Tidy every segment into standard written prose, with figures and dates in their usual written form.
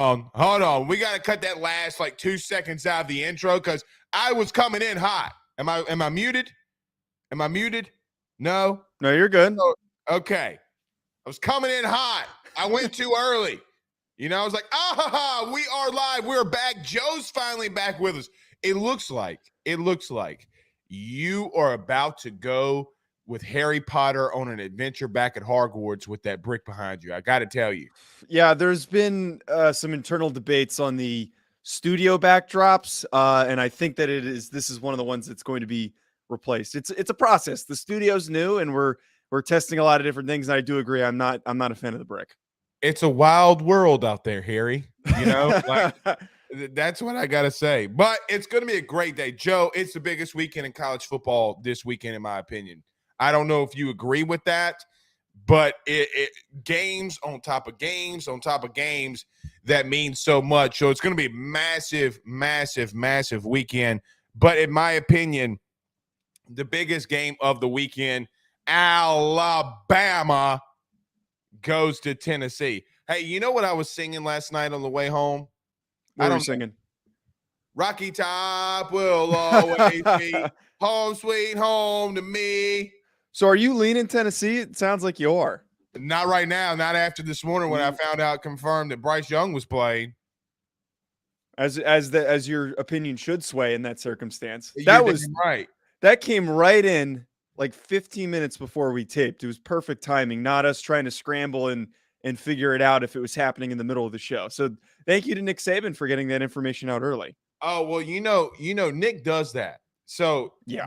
Hold on. We got to cut that last 2 seconds out of the intro because I was coming in hot. Am I muted? Am I muted? No? No, you're good. Okay. I was coming in hot. I went too early. I was like, we are live. We're back. Joe's finally back with us. It looks like you are about to go with Harry Potter on an adventure back at Hogwarts with that brick behind you. I got to tell you. Yeah, there's been some internal debates on the studio backdrops, and I think that this is one of the ones that's going to be replaced. It's a process. The studio's new, and we're testing a lot of different things. And I do agree. I'm not a fan of the brick. It's a wild world out there, Harry. That's what I got to say. But it's going to be a great day. Joe, it's the biggest weekend in college football this weekend, in my opinion. I don't know if you agree with that, but it games on top of games on top of games that means so much. So it's going to be a massive, massive, massive weekend. But in my opinion, the biggest game of the weekend, Alabama goes to Tennessee. Hey, you know what I was singing last night on the way home? What were you singing? Rocky Top will always be home sweet home to me. So are you leaning Tennessee? It sounds like you are. Not right now. Not after this morning when I found out confirmed that Bryce Young was playing. As your opinion should sway in that circumstance. That was right. That came right in 15 minutes before we taped. It was perfect timing, not us trying to scramble and figure it out if it was happening in the middle of the show. So thank you to Nick Saban for getting that information out early. Oh, well, Nick does that. So yeah,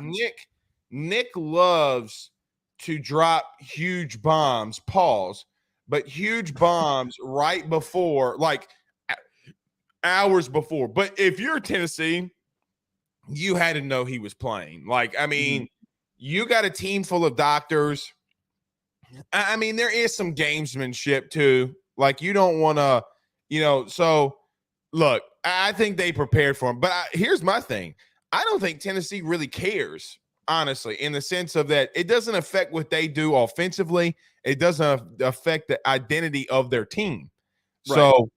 Nick loves to drop huge bombs, but huge bombs right before, hours before. But if you're Tennessee, you had to know he was playing. You got a team full of doctors. I mean, there is some gamesmanship too. You don't want to, so look, I think they prepared for him. But here's my thing. I don't think Tennessee really cares, honestly, in the sense of that it doesn't affect what they do offensively. It doesn't affect the identity of their team. Right. So,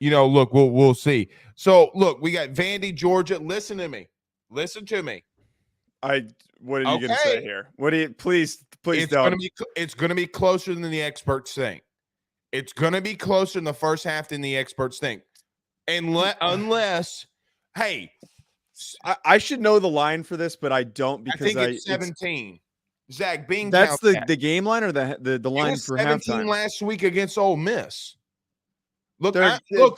look, we'll see. So, look, we got Vandy, Georgia. Listen to me. What are you going to say here? What do you please don't. It's going to be closer than the experts think. It's going to be closer in the first half than the experts think. Unless, hey, I should know the line for this, but I don't because I think it's 17. Zach Bing. That's the game line or the line for 17 halftime last week against Ole Miss. Look,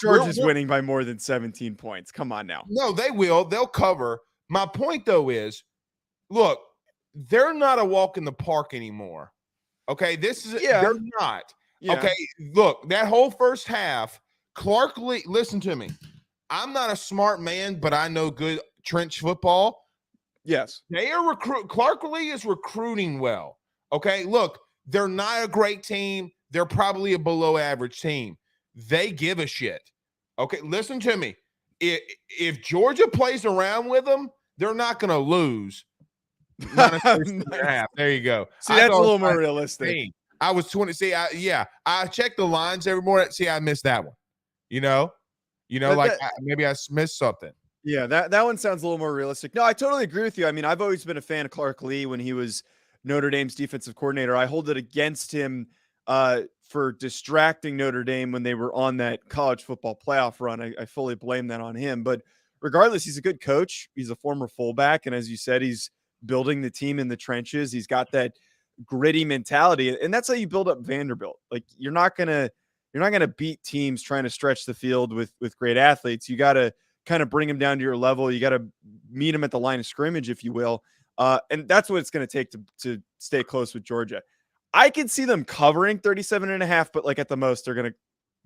Georgia's winning by more than 17 points. Come on now. No, they will. They'll cover. My point, though, is, look, they're not a walk in the park anymore. Okay, they're not. Yeah. Okay, look, that whole first half, Clark Lee, listen to me. I'm not a smart man, but I know good trench football. Yes. Clark Lee is recruiting well. Okay, look, they're not a great team. They're probably a below average team. They give a shit. Okay, listen to me. If Georgia plays around with them, they're not going to lose. There you go. See, that's a little more realistic. I was 20. See, I check the lines every morning. See, I missed that one. Maybe I missed something. Yeah, that one sounds a little more realistic. No, I totally agree with you. I mean, I've always been a fan of Clark Lee when he was Notre Dame's defensive coordinator. I hold it against him for distracting Notre Dame when they were on that college football playoff run. I fully blame that on him. But regardless, he's a good coach. He's a former fullback. And as you said, he's building the team in the trenches. He's got that gritty mentality. And that's how you build up Vanderbilt. You're not going to beat teams trying to stretch the field with great athletes. You got to kind of bring them down to your level. You got to meet them at the line of scrimmage, if you will. And that's what it's going to take to stay close with Georgia. I can see them covering 37.5, but at the most, they're going to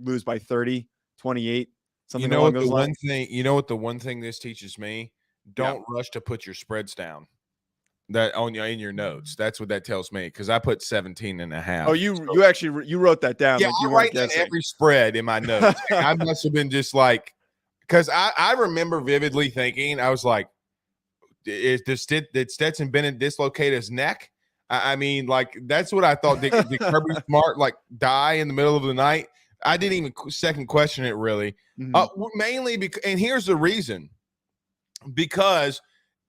lose by 30, 28, something along those lines. The one thing this teaches me? Don't rush to put your spreads down. That in your notes. That's what that tells me, because I put 17.5. Oh, you actually wrote that down. Yeah, I write down every spread in my notes. I must have been just because I remember vividly thinking, I was like, did Stetson Bennett dislocate his neck? I mean, that's what I thought. Did Kirby Smart die in the middle of the night? I didn't even second question it really. Mainly because, and here's the reason, because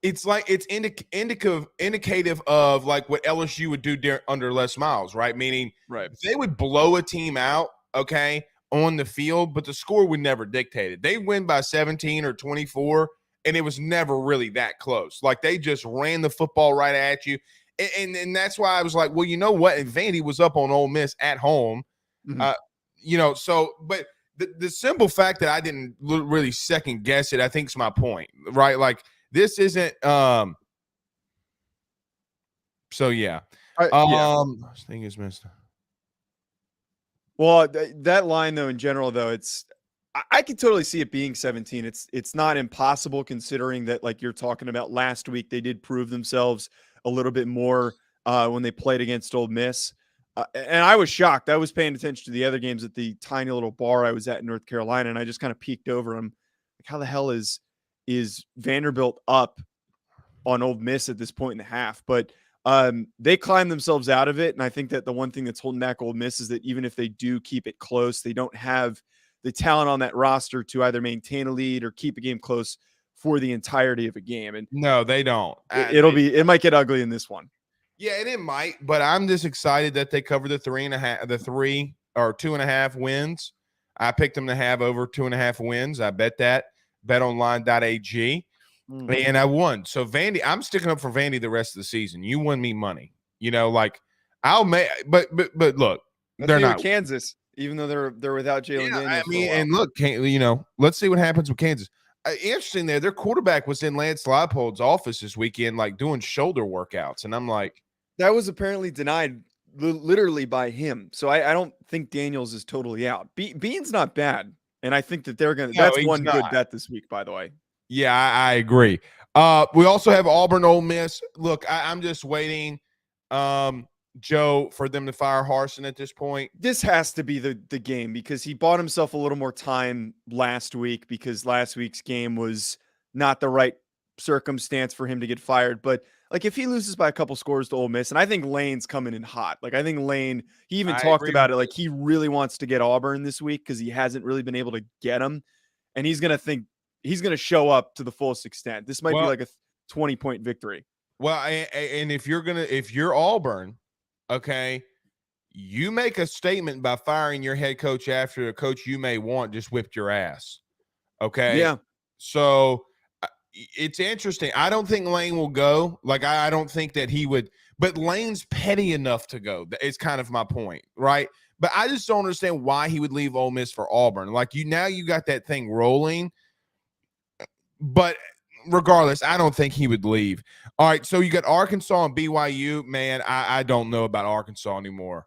it's like it's indicative of like what LSU would do under Les Miles, right? Meaning, they would blow a team out, okay, on the field, but the score would never dictate it. They win by 17 or 24, and it was never really that close. Like, they just ran the football right at you, and that's why I was like, well, you know what? And Vandy was up on Ole Miss at home, So, but the simple fact that I didn't really second guess it, I think, is my point, right? Like, this isn't so yeah. Thing is missed. Well, that line though, in general though, I could totally see it being 17. It's not impossible, considering that, like you're talking about, last week they did prove themselves a little bit more when they played against Ole Miss. And I was shocked. I was paying attention to the other games at the tiny little bar I was at in North Carolina, and I just kind of peeked over them. Like, how the hell is Vanderbilt up on Ole Miss at this point in the half? But they climbed themselves out of it, and I think that the one thing that's holding back Ole Miss is that even if they do keep it close, they don't have the talent on that roster to either maintain a lead or keep a game close for the entirety of a game. And no, they don't. It might get ugly in this one. Yeah, and it might, but I'm just excited that they covered the 3 or 2.5 wins. I picked them to have over 2.5 wins. I bet that. BetOnline.ag. And I won. So Vandy, I'm sticking up for Vandy the rest of the season. You won me money. Like, I'll make, but look, they're not Kansas, even though they're without Jalen Daniels. I mean, and look, let's see what happens with Kansas. Interesting there. Their quarterback was in Lance Leipold's office this weekend, like doing shoulder workouts, and I'm like, that was apparently denied literally by him. So I don't think Daniels is totally out. Bean's not bad, and I think that they're gonna. That's one good bet this week, by the way. Yeah, I agree. We also have Auburn, Ole Miss. Look, I'm just waiting, Joe, for them to fire Harsin at this point. This has to be the game, because he bought himself a little more time last week, because last week's game was not the right circumstance for him to get fired. But like, if he loses by a couple scores to Ole Miss, and I think Lane's coming in hot. Like, I think Lane, he even talked about it. Like, he really wants to get Auburn this week because he hasn't really been able to get them. And he's going to show up to the fullest extent. This might be like a 20-point victory. Well, and if you're Auburn, okay, you make a statement by firing your head coach after a coach you may want just whipped your ass. Okay. Yeah. So it's interesting. I don't think Lane will go. Like, I don't think that he would, but Lane's petty enough to go. It's kind of my point, right? But I just don't understand why he would leave Ole Miss for Auburn. Like, you got that thing rolling. But regardless, I don't think he would leave. All right, so you got Arkansas and BYU. Man, I don't know about Arkansas anymore,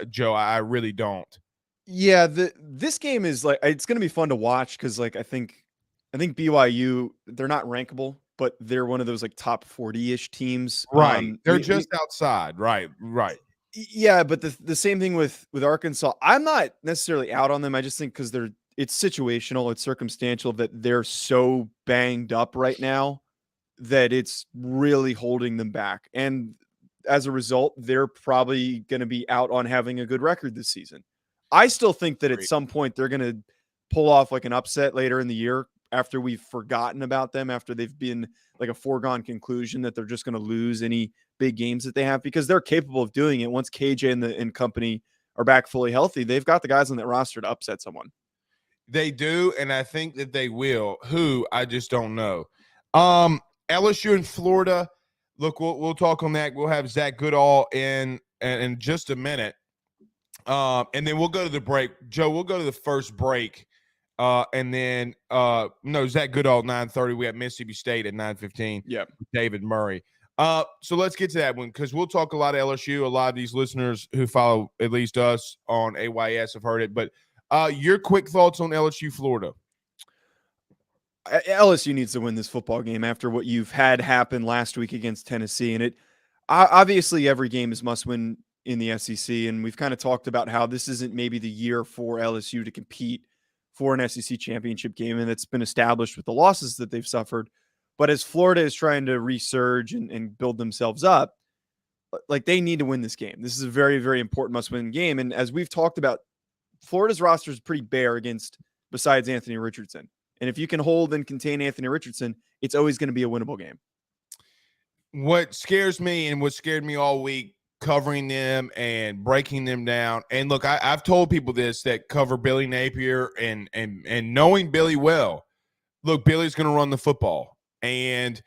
Joe. I really don't. Yeah, this game is like, it's going to be fun to watch, because like I think BYU, they're not rankable, but they're one of those like top 40-ish teams. Right, they're just outside. Right. Yeah, but the same thing with Arkansas. I'm not necessarily out on them. I just think because it's situational, it's circumstantial, that they're so banged up right now that it's really holding them back. And as a result, they're probably going to be out on having a good record this season. I still think that at some point they're going to pull off like an upset later in the year, after we've forgotten about them, after they've been like a foregone conclusion that they're just going to lose any big games that they have, because they're capable of doing it. Once KJ and company are back fully healthy, they've got the guys on that roster to upset someone. They do, and I think that they will. Who, I just don't know. LSU in Florida. Look, we'll talk on that. We'll have Zach Goodall in just a minute. And then we'll go to the break. Joe, we'll go to the first break. And then Zach Goodall 9:30. We have Mississippi State at 9:15. Yeah, David Murray. So let's get to that one, because we'll talk a lot of LSU. A lot of these listeners who follow at least us on AYS have heard it. But your quick thoughts on LSU Florida. LSU needs to win this football game after what you've had happen last week against Tennessee. And it obviously every game is must win in the SEC. And we've kind of talked about how this isn't maybe the year for LSU to compete for an SEC championship game. And it's been established with the losses that they've suffered. But as Florida is trying to resurge and build themselves up, like, they need to win this game. This is a very, very important must-win game. And as we've talked about Florida's roster is pretty bare besides Anthony Richardson. And if you can hold and contain Anthony Richardson, it's always going to be a winnable game. What scares me and what scared me all week, covering them and breaking them down. And look, I've told people this that cover Billy Napier and knowing Billy well. Look, Billy's going to run the football, and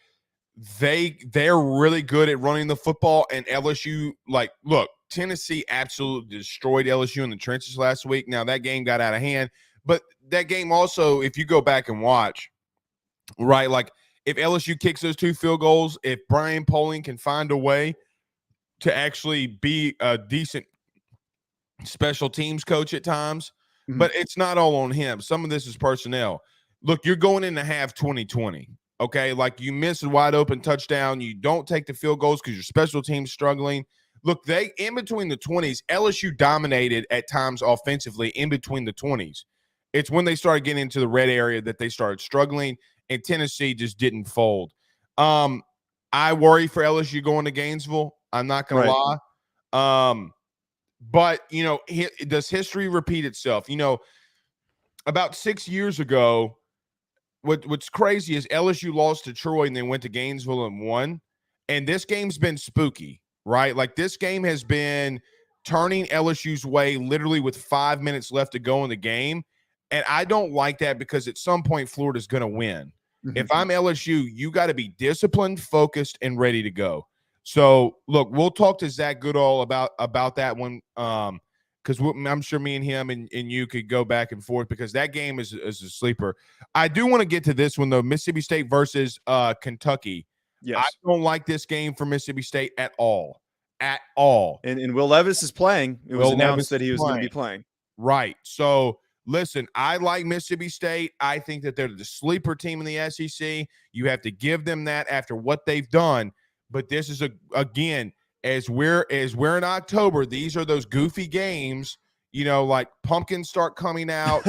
they're really good at running the football. And LSU, look, Tennessee absolutely destroyed LSU in the trenches last week. Now that game got out of hand, but that game also, if you go back and watch, right, like if LSU kicks those 2 field goals, if Brian Poling can find a way to actually be a decent special teams coach at times, but it's not all on him. Some of this is personnel. Look, you're going into half 2020, okay? Like you miss a wide open touchdown. You don't take the field goals because your special team's struggling. Look, in between the 20s, LSU dominated at times offensively in between the 20s. It's when they started getting into the red area that they started struggling, and Tennessee just didn't fold. I worry for LSU going to Gainesville. I'm not going to lie. But, does history repeat itself? About 6 years ago, what's crazy is LSU lost to Troy and then went to Gainesville and won. And this game's been spooky, right? Like this game has been turning LSU's way literally with 5 minutes left to go in the game. And I don't like that because at some point Florida's going to win. If I'm LSU, you got to be disciplined, focused, and ready to go. So, look, we'll talk to Zach Goodall about that one because I'm sure me and him and you could go back and forth because that game is a sleeper. I do want to get to this one, though, Mississippi State versus Kentucky. Yes. I don't like this game for Mississippi State at all. At all. And Will Levis is playing. It was announced that he was going to be playing. Right. So, listen, I like Mississippi State. I think that they're the sleeper team in the SEC. You have to give them that after what they've done. But this is, again, as we're in October, these are those goofy games, like pumpkins start coming out,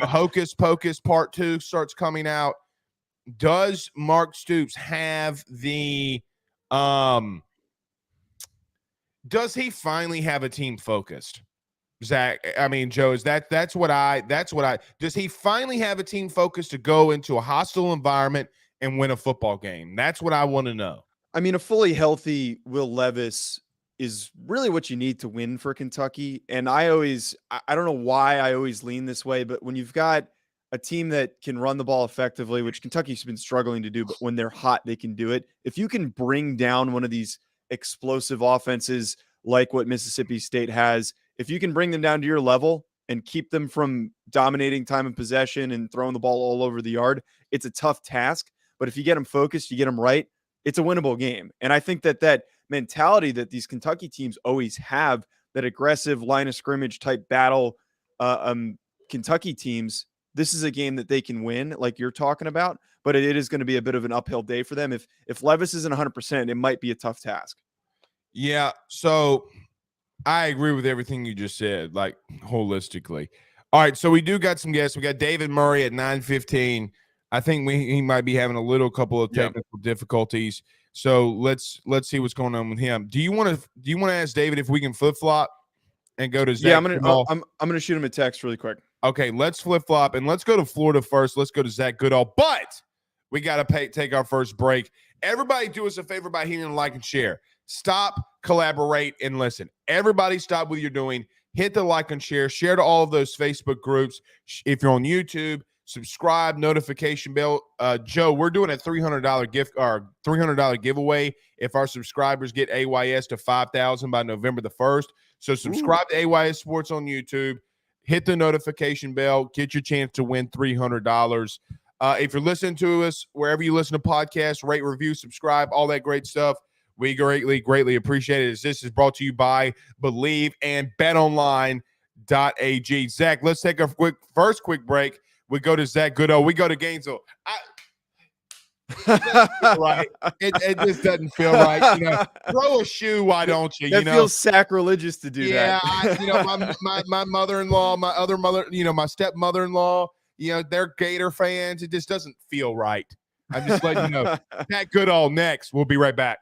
Hocus Pocus Part 2 starts coming out. Does Mark Stoops have the does he finally have a team focused? Zach, I mean, Joe, that's what I does he finally have a team focused to go into a hostile environment and win a football game? That's what I want to know. I mean, a fully healthy Will Levis is really what you need to win for Kentucky. And I don't know why I always lean this way, but when you've got a team that can run the ball effectively, which Kentucky's been struggling to do, but when they're hot, they can do it. If you can bring down one of these explosive offenses like what Mississippi State has, if you can bring them down to your level and keep them from dominating time of possession and throwing the ball all over the yard, it's a tough task. But if you get them focused, you get them right, it's a winnable game. And I think that mentality that these Kentucky teams always have, that aggressive line of scrimmage type battle, Kentucky teams, this is a game that they can win like you're talking about, but it is going to be a bit of an uphill day for them. If Levis isn't 100%, it might be a tough task. Yeah. So I agree with everything you just said, like holistically. All right. So we do got some guests. We got David Murray at 9:15. I think he might be having a couple of technical difficulties. So let's see what's going on with him. Do you want to ask David if we can flip flop and go to Zach? Yeah, I'm gonna shoot him a text really quick. Okay, let's flip flop and let's go to Florida first. Let's go to Zach Goodall, but we got to take our first break. Everybody, do us a favor by hitting like and share. Stop, collaborate, and listen. Everybody, stop what you're doing. Hit the like and share. Share to all of those Facebook groups. If you're on YouTube, subscribe, notification bell. Joe, we're doing a $300 gift or $300 giveaway if our subscribers get AYS to 5,000 by November the 1st. So subscribe to AYS Sports on YouTube. Hit the notification bell. Get your chance to win $300. If you're listening to us wherever you listen to podcasts, rate, review, subscribe, all that great stuff. We greatly appreciate it. This is brought to you by Bleav and BetOnline.ag. Zach, let's take a first quick break. We go to Zach Goodall. We go to Gainesville. Right. It just doesn't feel right. Throw a shoe. Why don't you? That feels sacrilegious to do that. My mother-in-law, my other mother, my stepmother-in-law, they're Gator fans. It just doesn't feel right. I'm just letting you know. Zach Goodall next. We'll be right back.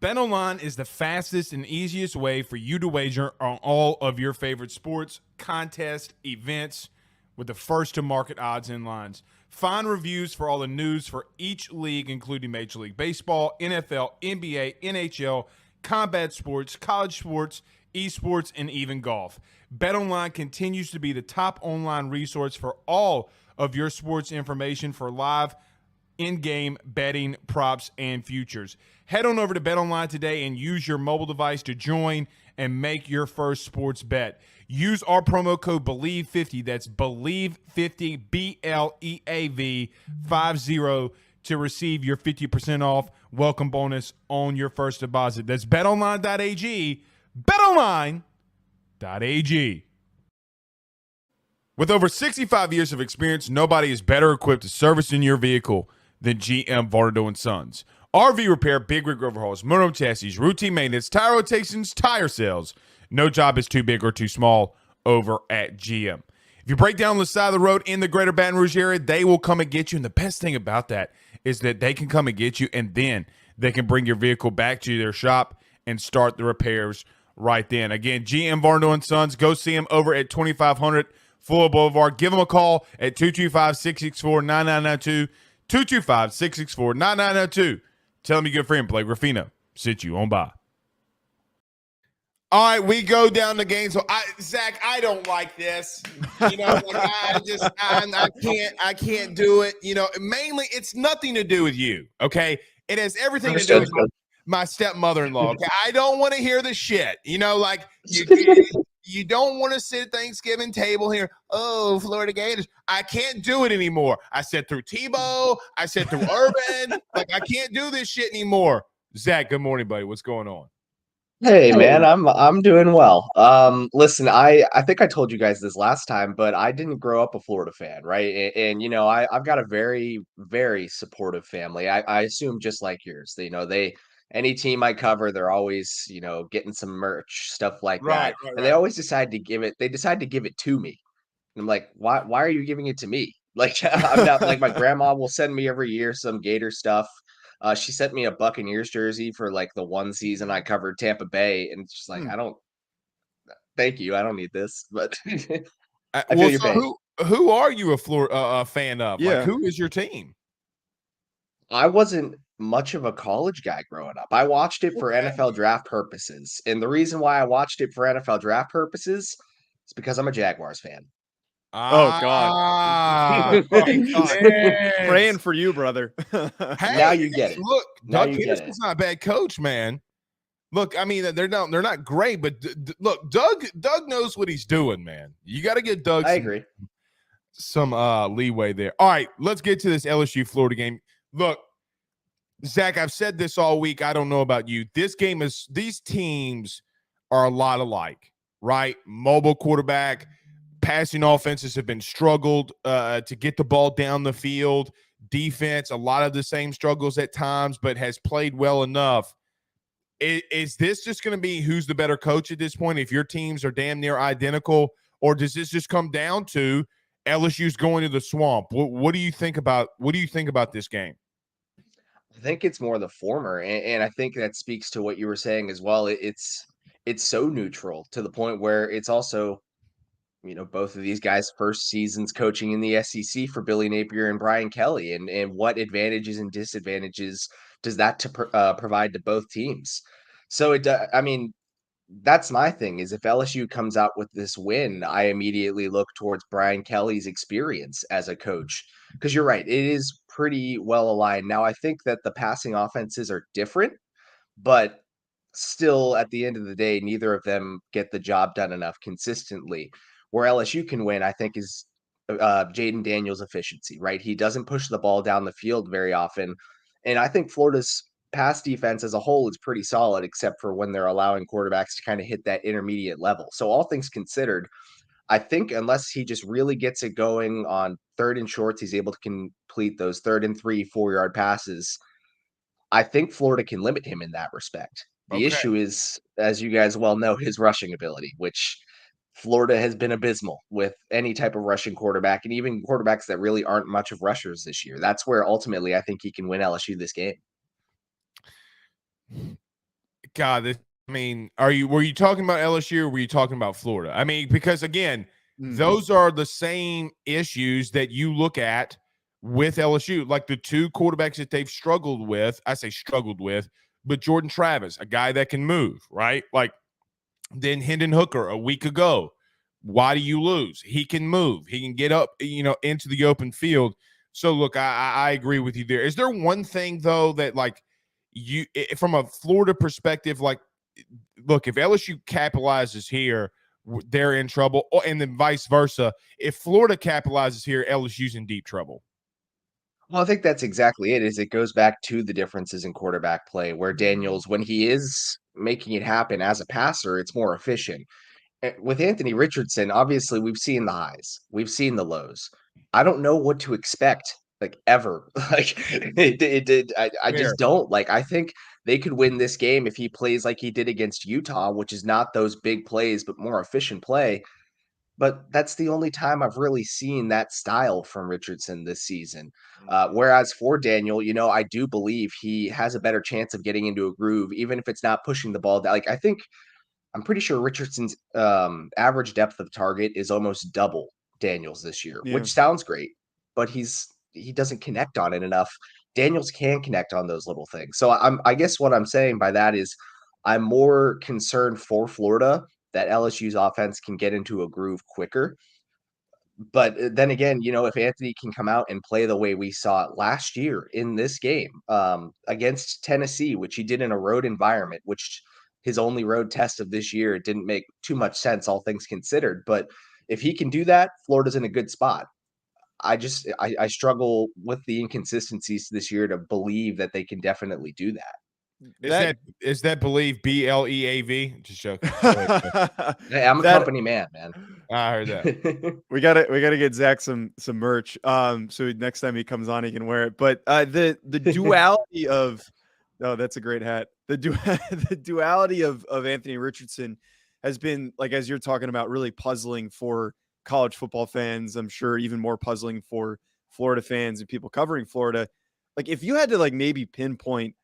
BetOnline is the fastest and easiest way for you to wager on all of your favorite sports, contests, events with the first-to-market odds and lines. Find reviews for all the news for each league, including Major League Baseball, NFL, NBA, NHL, combat sports, college sports, esports, and even golf. BetOnline continues to be the top online resource for all of your sports information for live in-game betting, props, and futures. Head on over to BetOnline today and use your mobile device to join and make your first sports bet. Use our promo code Bleav50, that's Bleav50, BLEAV 50, to receive your 50% off welcome bonus on your first deposit. That's betonline.ag, betonline.ag. With over 65 years of experience, nobody is better equipped to service in your vehicle than GM Varnado & Sons. RV repair, big rig overhauls, motorhome chassis, routine maintenance, tire rotations, tire sales. No job is too big or too small over at GM. If you break down the side of the road in the greater Baton Rouge area, they will come and get you. And the best thing about that is that they can come and get you, and then they can bring your vehicle back to their shop and start the repairs right then. Again, GM Varnado & Sons. Go see them over at 2500 Fuller Boulevard. Give them a call at 225-664-9992. 225-664-9992. Tell them your good friend Blake Ruffino sent you on by. All right, we go down the game. So, Zach, I don't like this. You know, like I can't do it. You know, mainly it's nothing to do with you. Okay, it has everything to do with my stepmother-in-law. Okay, I don't want to hear the shit. You know, like you don't want to sit at Thanksgiving table here. Oh, Florida Gators. I can't do it anymore. I said through Tebow. I said through Urban. Like, I can't do this shit anymore. Zach, good morning, buddy. What's going on? Hey man, I'm doing well. Listen, I think I told you guys this last time, but I didn't grow up a Florida fan, right? And you know, I've got a very, very supportive family. I assume just like yours. You know, any team I cover, they're always, you know, getting some merch, stuff like that. And they always decide to give it to me. And I'm like, why are you giving it to me? Like, I'm not like, my grandma will send me every year some Gator stuff. She sent me a Buccaneers jersey for like the one season I covered Tampa Bay, and she's like, thank you, I don't need this, but I feel your pain. Who are you a fan of? Yeah. Like, who is your team? I wasn't much of a college guy growing up. I watched it for NFL draft purposes, and the reason why I watched it for NFL draft purposes is because I'm a Jaguars fan. Oh God! Praying for you, brother. Hey, now you get it. Look, Doug Peterson's not a bad coach, man. Look, I mean, they're not great, but look, Doug knows what he's doing, man. You got to get Doug. I agree. Some leeway there. All right, let's get to this LSU Florida game. Look, Zach, I've said this all week. I don't know about you. These teams are a lot alike, right? Mobile quarterback. Passing offenses have been struggled to get the ball down the field. Defense, a lot of the same struggles at times, but has played well enough. Is this just going to be who's the better coach at this point? If your teams are damn near identical, or does this just come down to LSU's going to the swamp? What do you think about this game? I think it's more the former, and I think that speaks to what you were saying as well. It's so neutral to the point where it's also, you know, both of these guys' first seasons coaching in the SEC for Billy Napier and Brian Kelly, and what advantages and disadvantages does that provide to both teams? So I mean, that's my thing is if LSU comes out with this win, I immediately look towards Brian Kelly's experience as a coach, because you're right, it is pretty well aligned. Now, I think that the passing offenses are different, but still, at the end of the day, neither of them get the job done enough consistently. Where LSU can win, I think, is Jaden Daniels' efficiency, right? He doesn't push the ball down the field very often. And I think Florida's pass defense as a whole is pretty solid, except for when they're allowing quarterbacks to kind of hit that intermediate level. So all things considered, I think unless he just really gets it going on third and shorts, he's able to complete those 3rd and 3, 4-yard passes. I think Florida can limit him in that respect. The issue is, as you guys well know, his rushing ability, which Florida has been abysmal with any type of rushing quarterback, and even quarterbacks that really aren't much of rushers this year. That's where ultimately I think he can win LSU this game. God, were you talking about LSU or were you talking about Florida? I mean, because again, those are the same issues that you look at with LSU. Like the two quarterbacks that they've struggled with, I say struggled with, but Jordan Travis, a guy that can move, right? Like then Hendon Hooker a week ago. Why do you lose? He can move. He can get up, into the open field. So look, I agree with you there. Is there one thing though that like from a Florida perspective, like look, if LSU capitalizes here, they're in trouble, and then vice versa. If Florida capitalizes here, LSU's in deep trouble. Well, I think that's exactly it. Is it goes back to the differences in quarterback play, where Daniels, when he is making it happen as a passer, it's more efficient. With Anthony Richardson, obviously we've seen the highs, we've seen the lows. I don't know what to expect, like ever. Like I Fair. just don't. Like I think they could win this game if he plays like he did against Utah, which is not those big plays, but more efficient play. But that's the only time I've really seen that style from Richardson this season. Whereas for Daniel, I do Bleav he has a better chance of getting into a groove, even if it's not pushing the ball down. Like I'm pretty sure Richardson's average depth of target is almost double Daniels this year, Yeah. which sounds great, but he doesn't connect on it enough. Daniels can connect on those little things. So I guess what I'm saying by that is I'm more concerned for Florida that LSU's offense can get into a groove quicker. But then again, if Anthony can come out and play the way we saw it last year in this game against Tennessee, which he did in a road environment, which his only road test of this year, it didn't make too much sense, all things considered. But if he can do that, Florida's in a good spot. I struggle with the inconsistencies this year to Bleav that they can definitely do that. Is that Bleav BLEAV? Just joking. Hey, I'm a company man. I heard that. We gotta get Zach some merch. So next time he comes on, he can wear it. But the duality of that's a great hat. The duality of Anthony Richardson has been, like, as you're talking about, really puzzling for college football fans. I'm sure even more puzzling for Florida fans and people covering Florida. Like, if you had to maybe pinpoint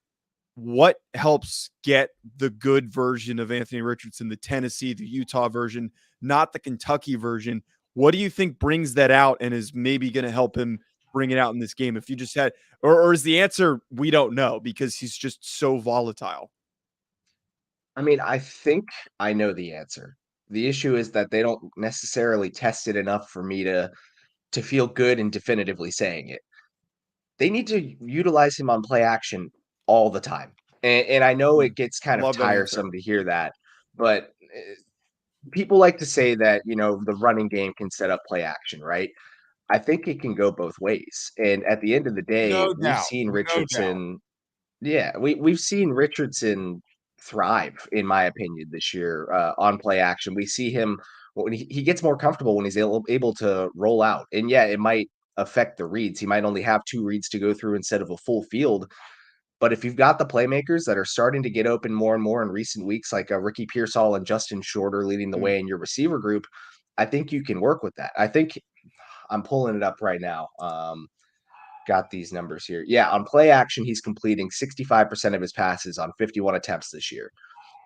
what helps get the good version of Anthony Richardson, the Tennessee, the Utah version, not the Kentucky version, what do you think brings that out and is maybe going to help him bring it out in this game? If you just had, or is the answer, we don't know because he's just so volatile? I mean, I think I know the answer. The issue is that they don't necessarily test it enough for me to feel good and definitively saying it. They need to utilize him on play action all the time. And I know it gets kind of Love that answer. tiresome to hear that, but people like to say that, the running game can set up play action, right? I think it can go both ways. And at the end of the day, No we've doubt. seen No doubt. Richardson. Yeah, we've seen Richardson thrive, in my opinion, this year on play action. We see him when he gets more comfortable when he's able to roll out. And yeah, it might affect the reads. He might only have 2 reads to go through instead of a full field. But if you've got the playmakers that are starting to get open more and more in recent weeks, like Ricky Pearsall and Justin Shorter leading the way in your receiver group, I think you can work with that. I think I'm pulling it up right now. Got these numbers here. Yeah, on play action, he's completing 65% of his passes on 51 attempts this year.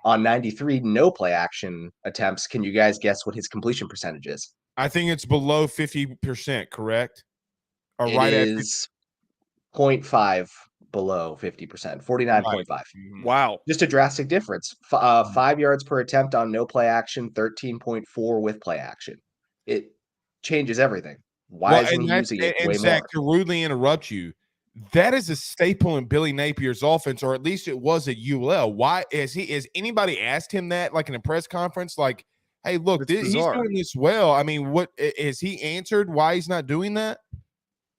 On 93 no play action attempts, can you guys guess what his completion percentage is? I think it's below 50%, correct? Or It right is 0.5 below 50%, 49.5. Wow. Just a drastic difference. 5 yards per attempt on no play action, 13.4 with play action. It changes everything. Why isn't he using it way Zach, more? to rudely interrupt you, that is a staple in Billy Napier's offense, or at least it was at UL. Why is anybody asked him that, like in a press conference, like, hey, look, he's doing this well. I mean, what is he answered why he's not doing that?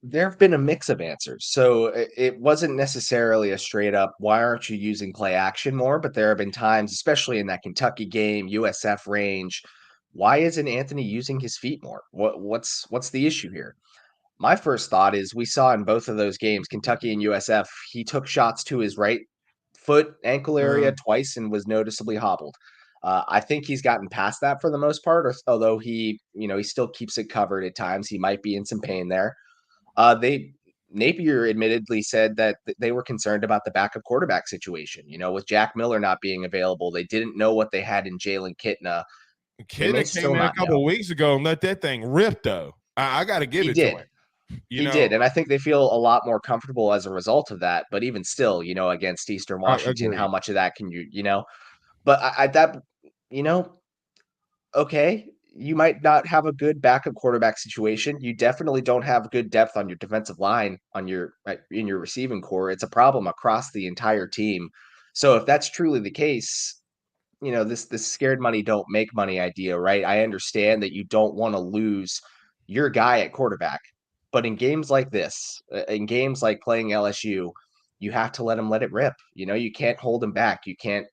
There have been a mix of answers. So it wasn't necessarily a straight up, why aren't you using play action more? But there have been times, especially in that Kentucky game, USF range, why isn't Anthony using his feet more? What's the issue here? My first thought is we saw in both of those games, Kentucky and USF, he took shots to his right foot ankle area twice and was noticeably hobbled. I think he's gotten past that for the most part, although he still keeps it covered at times. He might be in some pain there. They Napier admittedly said that they were concerned about the backup quarterback situation. With Jack Miller not being available, they didn't know what they had in Jalen Kitna. They may Kitna still came in a not couple know. of weeks ago and let that thing rip, though. I got to give He it to did. him. He did, and I think they feel a lot more comfortable as a result of that. But even still, against Eastern I Washington, how agree. much of that can you? But you know, okay, you might not have a good backup quarterback situation. You definitely don't have good depth on your defensive line, in your receiving core. It's a problem across the entire team. So if that's truly the case, this scared money don't make money idea, right? I understand that you don't want to lose your guy at quarterback, but in games like this, in games like playing LSU, you have to let him let it rip. You can't hold him back. You can't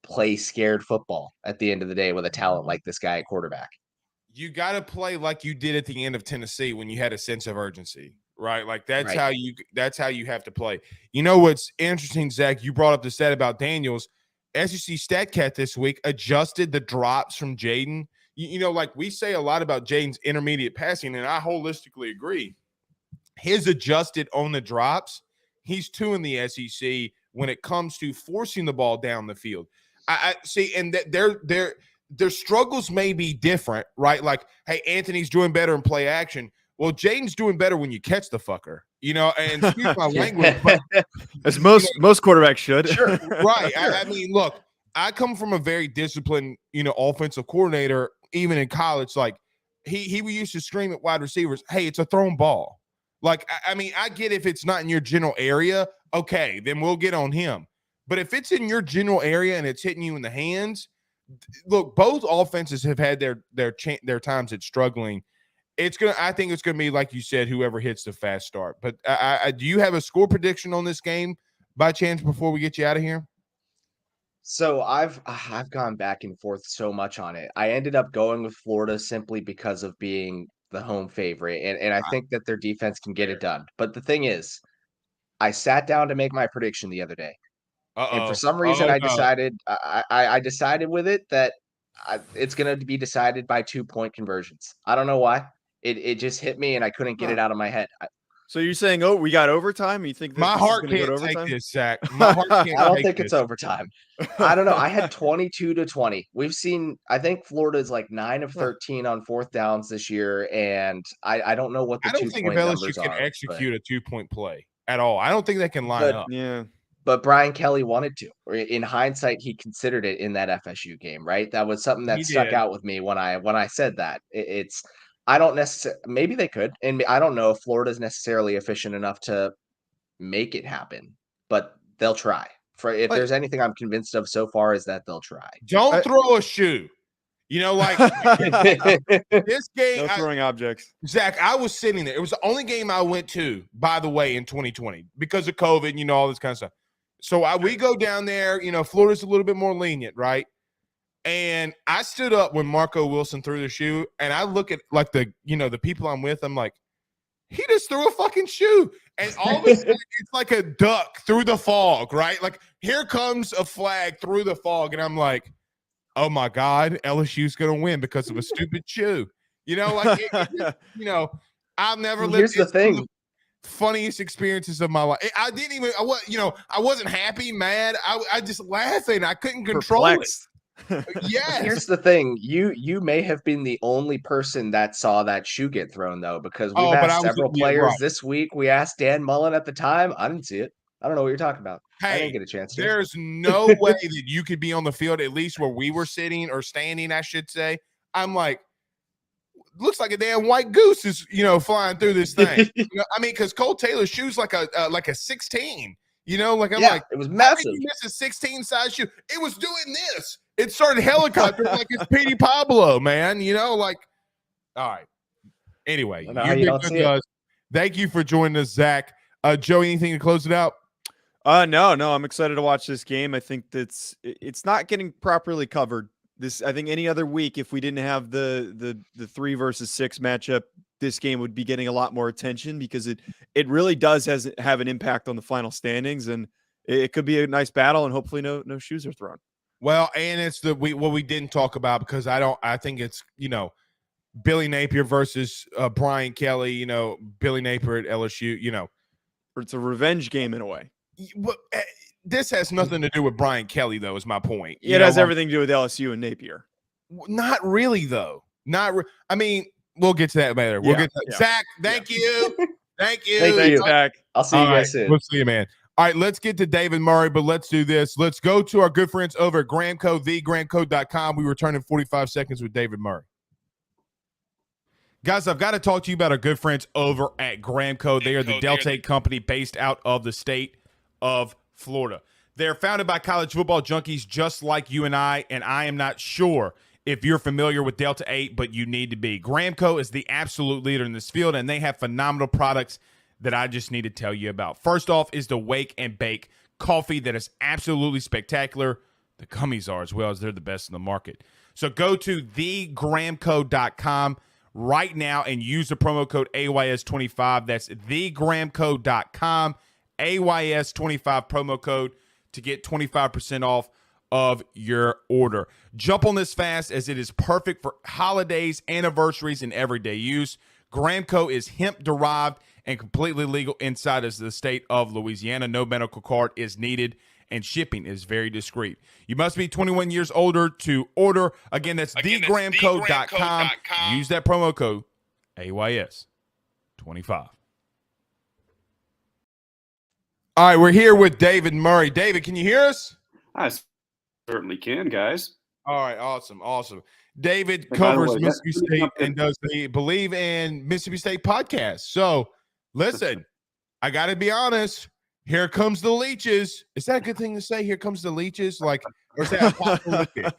play scared football at the end of the day with a talent like this guy at quarterback. You got to play like you did at the end of Tennessee when you had a sense of urgency, right? Like that's Right. how you have to play. You know what's interesting, Zach? You brought up the stat about Daniels. SEC StatCat this week adjusted the drops from Jaden. Like we say a lot about Jaden's intermediate passing, and I holistically agree. His adjusted on the drops, he's 2 in the SEC when it comes to forcing the ball down the field. I see, and their struggles may be different, right? Like, hey, Anthony's doing better in play action. Well, Jaden's doing better when you catch the fucker, and excuse my language, but as most quarterbacks should. Sure, right. I mean, look, I come from a very disciplined, offensive coordinator, even in college. Like, he used to scream at wide receivers, hey, it's a thrown ball. Like, I mean, I get if it's not in your general area, okay, then we'll get on him. But if it's in your general area and it's hitting you in the hands, look, both offenses have had their times at struggling. I think it's gonna be like you said, whoever hits the fast start. But do you have a score prediction on this game by chance before we get you out of here? So I've gone back and forth so much on it. I ended up going with Florida simply because of being the home favorite, and I think that their defense can get it done. But the thing is, I sat down to make my prediction the other day, and for Uh-oh. some reason, Oh, I no. decided I decided with it that it's going to be decided by 2-point conversions. I don't know why. It just hit me, and I couldn't get it out of my head. So you're saying, oh, we got overtime? You think that My this is heart going to go to can't take overtime? this, Zach. My heart I can't don't take think this. it's overtime. I don't know. I had 22-20. We've seen, I think Florida's like 9 of 13 on fourth downs this year, and I don't know what the I don't think if 2-point LSU numbers can are, execute a 2-point play at all. I don't think they can line but up. Yeah. but Brian Kelly wanted to. Or in hindsight, he considered it in that FSU game, right? That was something that He stuck did. out with me when I said that. It's I don't necessarily, maybe they could, and I don't know if Florida's necessarily efficient enough to make it happen, but they'll try. If Like, there's anything I'm convinced of so far is that they'll try. Don't throw a shoe. Like this game, no throwing objects. Zach, I was sitting there. It was the only game I went to, by the way, in 2020 because of COVID, all this kind of stuff. So we go down there, Florida's a little bit more lenient, right? And I stood up when Marco Wilson threw the shoe, and I look at like the people I'm with. I'm like, he just threw a fucking shoe, and all of a sudden it's like a duck through the fog, right? Like here comes a flag through the fog, and I'm like, oh my God, LSU's gonna win because of a stupid shoe. I've never lived. Here's the thing. Funniest experiences of my life. I didn't even. I wasn't happy, mad. I just laughing. I couldn't control Perplexed. it. Yes. Here's the thing. You may have been the only person that saw that shoe get thrown, though, because we've But I asked was several players right. this week. We asked Dan Mullen at the time. I didn't see it. I don't know what you're talking about. I didn't Hey, get a chance to. there's no way that you could be on the field, at least where we were sitting or standing, I should say. I'm like, looks like a damn white goose is, flying through this thing. Because Cole Taylor's shoe's like a 16. Like I'm like, it was how massive. did you miss a 16 size shoe? It was doing this. It started helicoptering like it's Petey Pablo, man. All right. Anyway, I know how you don't see it. Thank you for joining us, Zach. Joe, anything to close it out? No, I'm excited to watch this game. I think it's not getting properly covered. I think any other week, if we didn't have the 3 versus 6 matchup, this game would be getting a lot more attention because it really does have an impact on the final standings, and it could be a nice battle, and hopefully no shoes are thrown. Well, and it's what we didn't talk about because I think it's Billy Napier versus Brian Kelly. Billy Napier at LSU. Or it's a revenge game in a way. This has nothing to do with Brian Kelly, though. Is my point. It has everything to do with LSU and Napier. Not really, though. I mean, we'll get to that later. We'll get to that. Zach, thank you. Thank you. Thank you. Zach. I'll see you guys soon. We'll see you, man. All right, let's get to David Murray, but let's do this. Let's go to our good friends over at Gramco, thegramco.com. We return in 45 seconds with David Murray. Guys, I've got to talk to you about our good friends over at Gramco. They are the Delta 8 company based out of the state of Florida. They're founded by college football junkies just like you and I am not sure if you're familiar with Delta 8, but you need to be. Gramco is the absolute leader in this field, and they have phenomenal products that I just need to tell you about. First off is the Wake and Bake coffee that is absolutely spectacular. The gummies are as well, as they're the best in the market. So go to thegramco.com right now and use the promo code AYS25. That's thegramco.com, AYS25 promo code to get 25% off of your order. Jump on this fast, as it is perfect for holidays, anniversaries, and everyday use. Gramco is hemp-derived and completely legal inside of the state of Louisiana. No medical card is needed, and shipping is very discreet. You must be 21 years older to order. Again, that's thegramco.com. Use that promo code AYS25. All right, we're here with David Murray. David, can you hear us? I certainly can, guys. All right, awesome. David covers Mississippi State and does the Bleav and Mississippi State podcast. So, listen, I got to be honest. Here comes the leeches. Is that a good thing to say? Here comes the leeches? Or is that apocalyptic?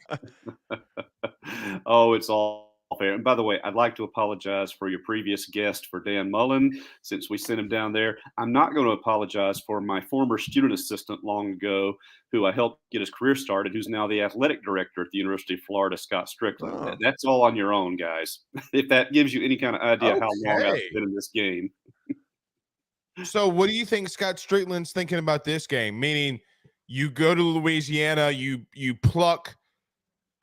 Oh, it's all fair. And by the way, I'd like to apologize for your previous guest, for Dan Mullen, since we sent him down there. I'm not going to apologize for my former student assistant long ago, who I helped get his career started, who's now the athletic director at the University of Florida, Scott Strickland. Oh. That's all on your own, guys. If that gives you any kind of idea how long I've been in this game. So what do you think Scott Strickland's thinking about this game? Meaning you go to Louisiana, you pluck,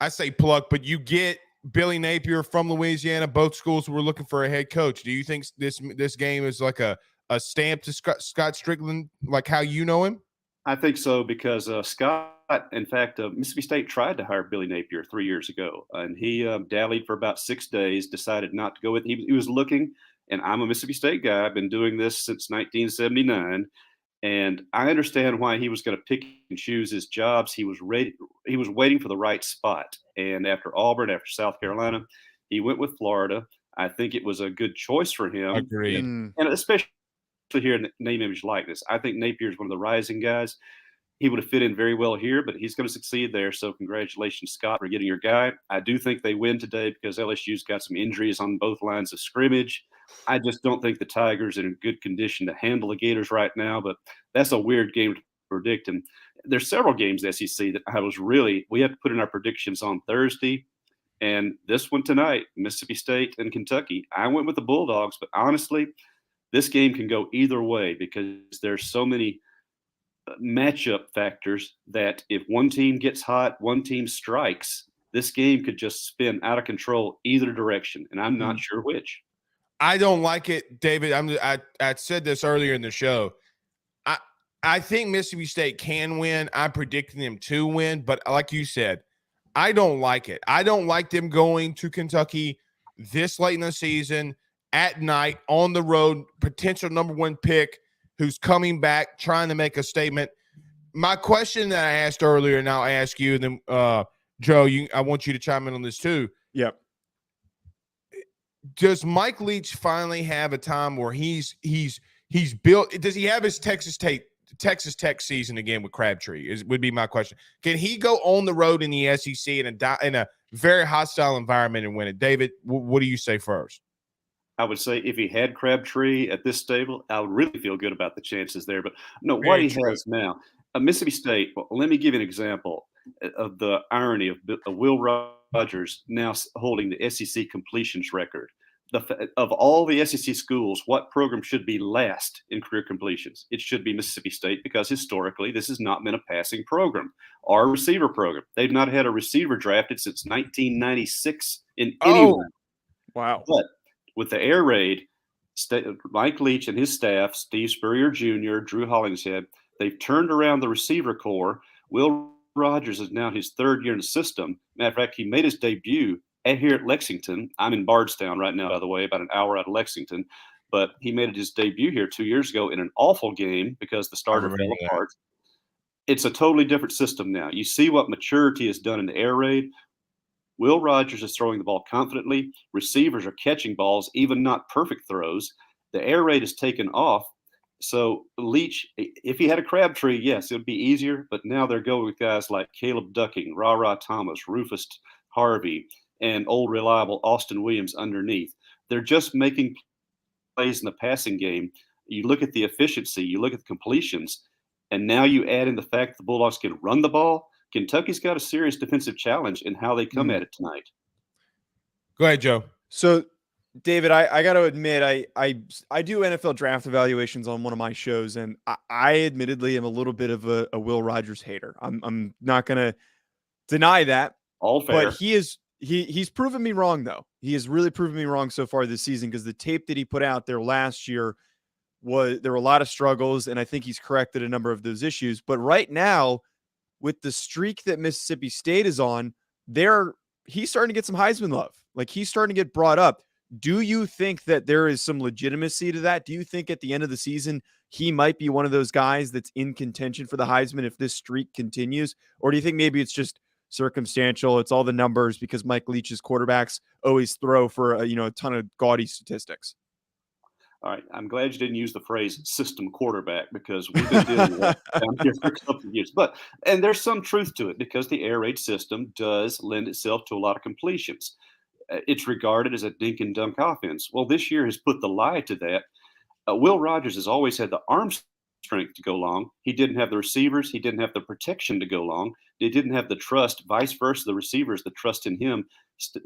I say pluck, but you get Billy Napier from Louisiana. Both schools were looking for a head coach. Do you think this game is like a stamp to Scott Strickland, like how you know him? I think so, because Scott, in fact, Mississippi State tried to hire Billy Napier 3 years ago, and he dallied for about 6 days, decided not to go with it. He was looking, and I'm a Mississippi State guy. I've been doing this since 1979, and I understand why he was going to pick and choose his jobs. He was waiting for the right spot, and after Auburn, after South Carolina, he went with Florida. I think it was a good choice for him. Agreed. And especially here in name, image, likeness. I think Napier is one of the rising guys. He would have fit in very well here, but he's going to succeed there. So congratulations, Scott, for getting your guy. I do think they win today because LSU's got some injuries on both lines of scrimmage. I just don't think the Tigers are in good condition to handle the Gators right now, but that's a weird game to predict. And there's several games in the SEC that we have to put in our predictions on Thursday. And this one tonight, Mississippi State and Kentucky, I went with the Bulldogs, but honestly, this game can go either way because there's so many matchup factors that if one team gets hot, one team strikes, this game could just spin out of control either direction, and I'm not sure which. I don't like it, David. I said this earlier in the show. I think Mississippi State can win. I'm predicting them to win, but like you said, I don't like it. I don't like them going to Kentucky this late in the season, at night, on the road, potential number 1 pick who's coming back, trying to make a statement. My question that I asked earlier, and I'll ask you, and then Joe, I want you to chime in on this too. Yep. Does Mike Leach finally have a time where he's built? Does he have his Texas Tech season again with Crabtree? Would be my question. Can he go on the road in the SEC in a very hostile environment and win it? David, what do you say first? I would say if he had Crabtree at this stable, I would really feel good about the chances there. But no, what he has now, Mississippi State. Well, let me give you an example of the irony of Will Rogers now holding the SEC completions record. Of all the SEC schools, what program should be last in career completions? It should be Mississippi State, because historically this has not been a passing program or a receiver program. They've not had a receiver drafted since 1996 in any Wow. But with the air raid, Mike Leach and his staff, Steve Spurrier Jr., Drew Hollingshead, they've turned around the receiver core. Will Rogers is now his third year in the system. Matter of fact, he made his debut here at Lexington. I'm in Bardstown right now, by the way, about an hour out of Lexington. But he made his debut here 2 years ago in an awful game because the starter fell apart. It's a totally different system now. You see what maturity has done in the air raid. Will Rogers is throwing the ball confidently. Receivers are catching balls, even not perfect throws. The air raid is taken off. So Leach, if he had a Crabtree, yes, it would be easier. But now they're going with guys like Caleb Ducking, Ra Thomas, Rufus Harvey, and old reliable Austin Williams underneath. They're just making plays in the passing game. You look at the efficiency, you look at the completions, and now you add in the fact that the Bulldogs can run the ball. Kentucky's got a serious defensive challenge in how they come at it tonight. Go ahead, Joe. So, David, I got to admit, I do NFL draft evaluations on one of my shows, and I admittedly am a little bit of a Will Rogers hater. I'm not going to deny that. All fair. But he's proven me wrong, though. He has really proven me wrong so far this season, because the tape that he put out there last year there were a lot of struggles, and I think he's corrected a number of those issues. But right now, with the streak that Mississippi State is on, he's starting to get some Heisman love. Like, he's starting to get brought up. Do you think that there is some legitimacy to that? Do you think at the end of the season, he might be one of those guys that's in contention for the Heisman if this streak continues? Or do you think maybe it's just circumstantial? It's all the numbers because Mike Leach's quarterbacks always throw for a ton of gaudy statistics. All right. I'm glad you didn't use the phrase system quarterback, because we've been dealing with that down here for a couple of years. And there's some truth to it, because the air raid system does lend itself to a lot of completions. It's regarded as a dink and dunk offense. Well, this year has put the lie to that. Will Rogers has always had the arm strength to go long. He didn't have the receivers. He didn't have the protection to go long. He didn't have the trust, vice versa, the receivers, the trust in him.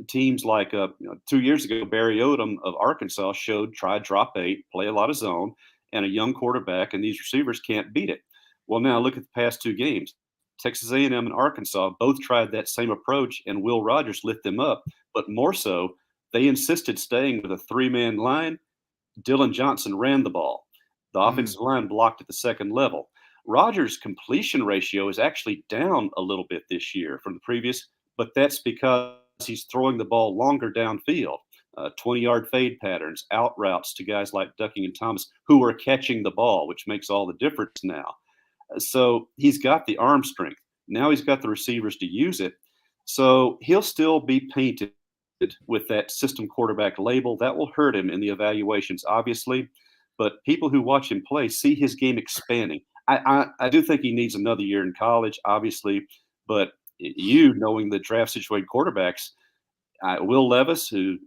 Teams like 2 years ago, Barry Odom of Arkansas tried drop 8, play a lot of zone, and a young quarterback, and these receivers can't beat it. Well, now look at the past 2 games. Texas A&M and Arkansas both tried that same approach, and Will Rogers lit them up. But more so, they insisted staying with a 3-man line. Dylan Johnson ran the ball. The offensive line blocked at the second level. Rogers' completion ratio is actually down a little bit this year from the previous, but that's because he's throwing the ball longer downfield, 20-yard fade patterns, out routes to guys like Ducking and Thomas, who are catching the ball, which makes all the difference now. So he's got the arm strength. Now he's got the receivers to use it. So he'll still be painted with that system quarterback label. That will hurt him in the evaluations, obviously. But people who watch him play see his game expanding. I do think he needs another year in college, obviously. But knowing the draft situated quarterbacks, Will Levis, who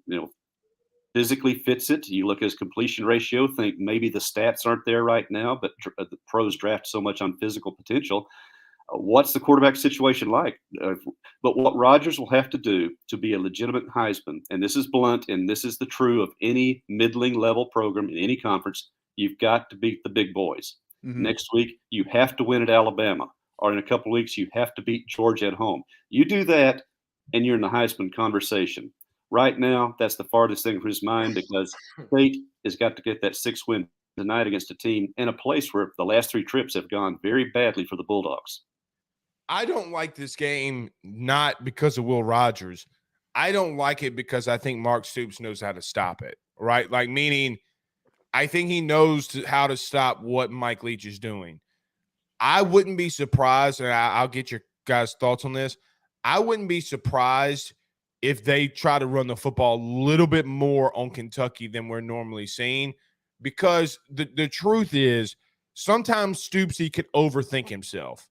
physically fits it. You look at his completion ratio, think maybe the stats aren't there right now, but the pros draft so much on physical potential. What's the quarterback situation like? But what Rogers will have to do to be a legitimate Heisman, and this is blunt, and this is the true of any middling level program in any conference, you've got to beat the big boys. Mm-hmm. Next week, you have to win at Alabama, or in a couple of weeks, you have to beat Georgia at home. You do that, and you're in the Heisman conversation. Right now, that's the farthest thing from his mind, because State has got to get that 6th win tonight against a team in a place where the last 3 trips have gone very badly for the Bulldogs. I don't like this game, not because of Will Rogers. I don't like it because I think Mark Stoops knows how to stop it, right? Like, meaning I think he knows how to stop what Mike Leach is doing. I wouldn't be surprised, and I'll get your guys' thoughts on this. I wouldn't be surprised if they try to run the football a little bit more on Kentucky than we're normally seeing, because the truth is sometimes Stoops, he could overthink himself.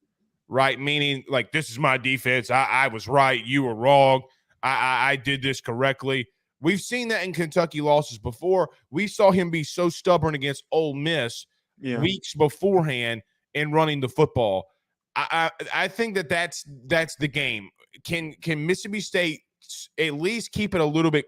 Right? Meaning, like, this is my defense. I was right. You were wrong. I did this correctly. We've seen that in Kentucky losses before. We saw him be so stubborn against Ole Miss weeks beforehand in running the football. I think that's the game. Can Mississippi State at least keep it a little bit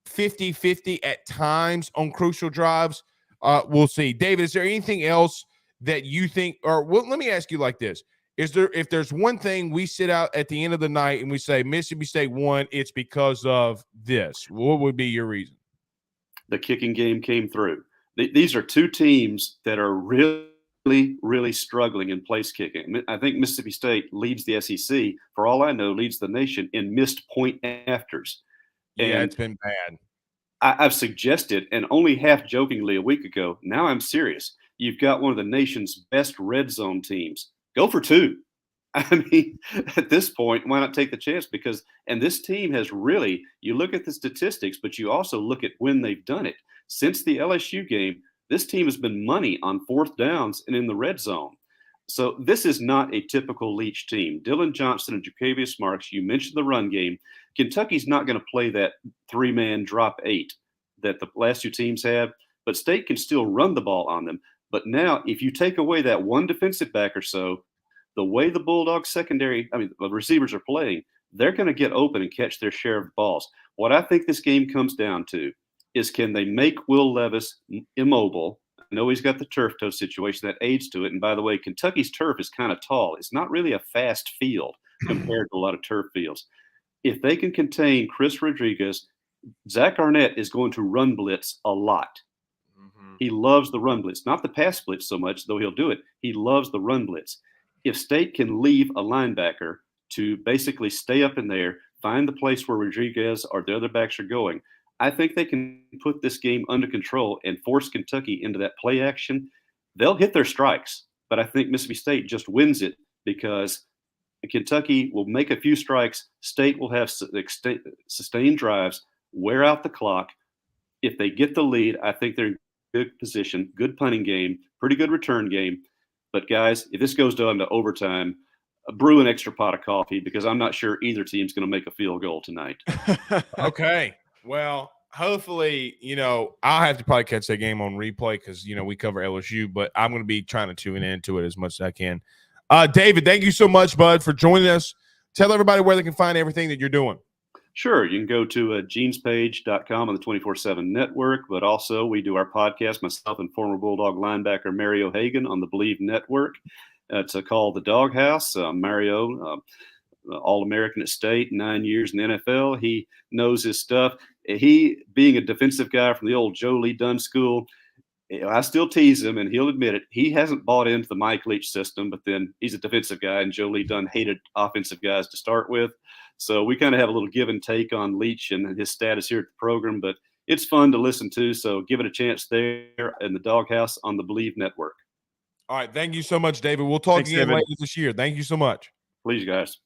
50-50 at times on crucial drives? We'll see. David, is there anything else that you think – or let me ask you like this. if there's one thing we sit out at the end of the night and we say Mississippi State won, it's because of this, what would be your reason? The kicking game came through. These are two teams that are really struggling in place kicking. I think Mississippi State leads the SEC, for all I know, leads the nation in missed point afters. Yeah, And it's been bad. I've suggested, and only half jokingly a week ago, now I'm serious. You've got one of the nation's best red zone teams. Go for two. I mean, at this point, why not take the chance? And this team has really, you look at the statistics, but you also look at when they've done it. Since the LSU game, this team has been money on fourth downs and in the red zone. So this is not a typical Leach team. Dylan Johnson and Jacavius Marks, you mentioned the run game. Kentucky's not going to play that three-man drop eight that the last two teams have, but State can still run the ball on them. But now, if you take away that one defensive back or so, the way the Bulldogs secondary, the receivers are playing, they're going to get open and catch their share of balls. What I think this game comes down to is, can they make Will Levis immobile? I know he's got the turf toe situation that aids to it. And by the way, Kentucky's turf is kind of tall. It's not really a fast field compared to a lot of turf fields. If they can contain Chris Rodriguez, Zach Arnett is going to run blitz a lot. Mm-hmm. He loves the run blitz, not the pass blitz so much, though he'll do it. He loves the run blitz. If State can leave a linebacker to basically stay up in there, find the place where Rodriguez or the other backs are going, I think they can put this game under control and force Kentucky into that play action. They'll hit their strikes, but I think Mississippi State just wins it because Kentucky will make a few strikes. State will have sustained drives, wear out the clock. If they get the lead, I think they're in good position, good punting game, pretty good return game. But guys, if this goes down to overtime, brew an extra pot of coffee because I'm not sure either team's going to make a field goal tonight. Okay. Well, hopefully, I'll have to probably catch that game on replay because, we cover LSU, but I'm going to be trying to tune into it as much as I can. David, thank you so much, bud, for joining us. Tell everybody where they can find everything that you're doing. Sure. You can go to genespage.com on the 24/7 network, but also we do our podcast, myself and former Bulldog linebacker Mario Hagan on the Bleav network. It's called The Doghouse. Mario, All-American at State, 9 years in the NFL. He knows his stuff. He, being a defensive guy from the old Joe Lee Dunn school, I still tease him, and he'll admit it. He hasn't bought into the Mike Leach system, but then he's a defensive guy, and Joe Lee Dunn hated offensive guys to start with. So we kind of have a little give and take on Leach and his status here at the program, but it's fun to listen to. So give it a chance there in the Doghouse on the Bleav network. All right. Thank you so much, David. We'll talk again later this year. Thank you so much. Please, guys.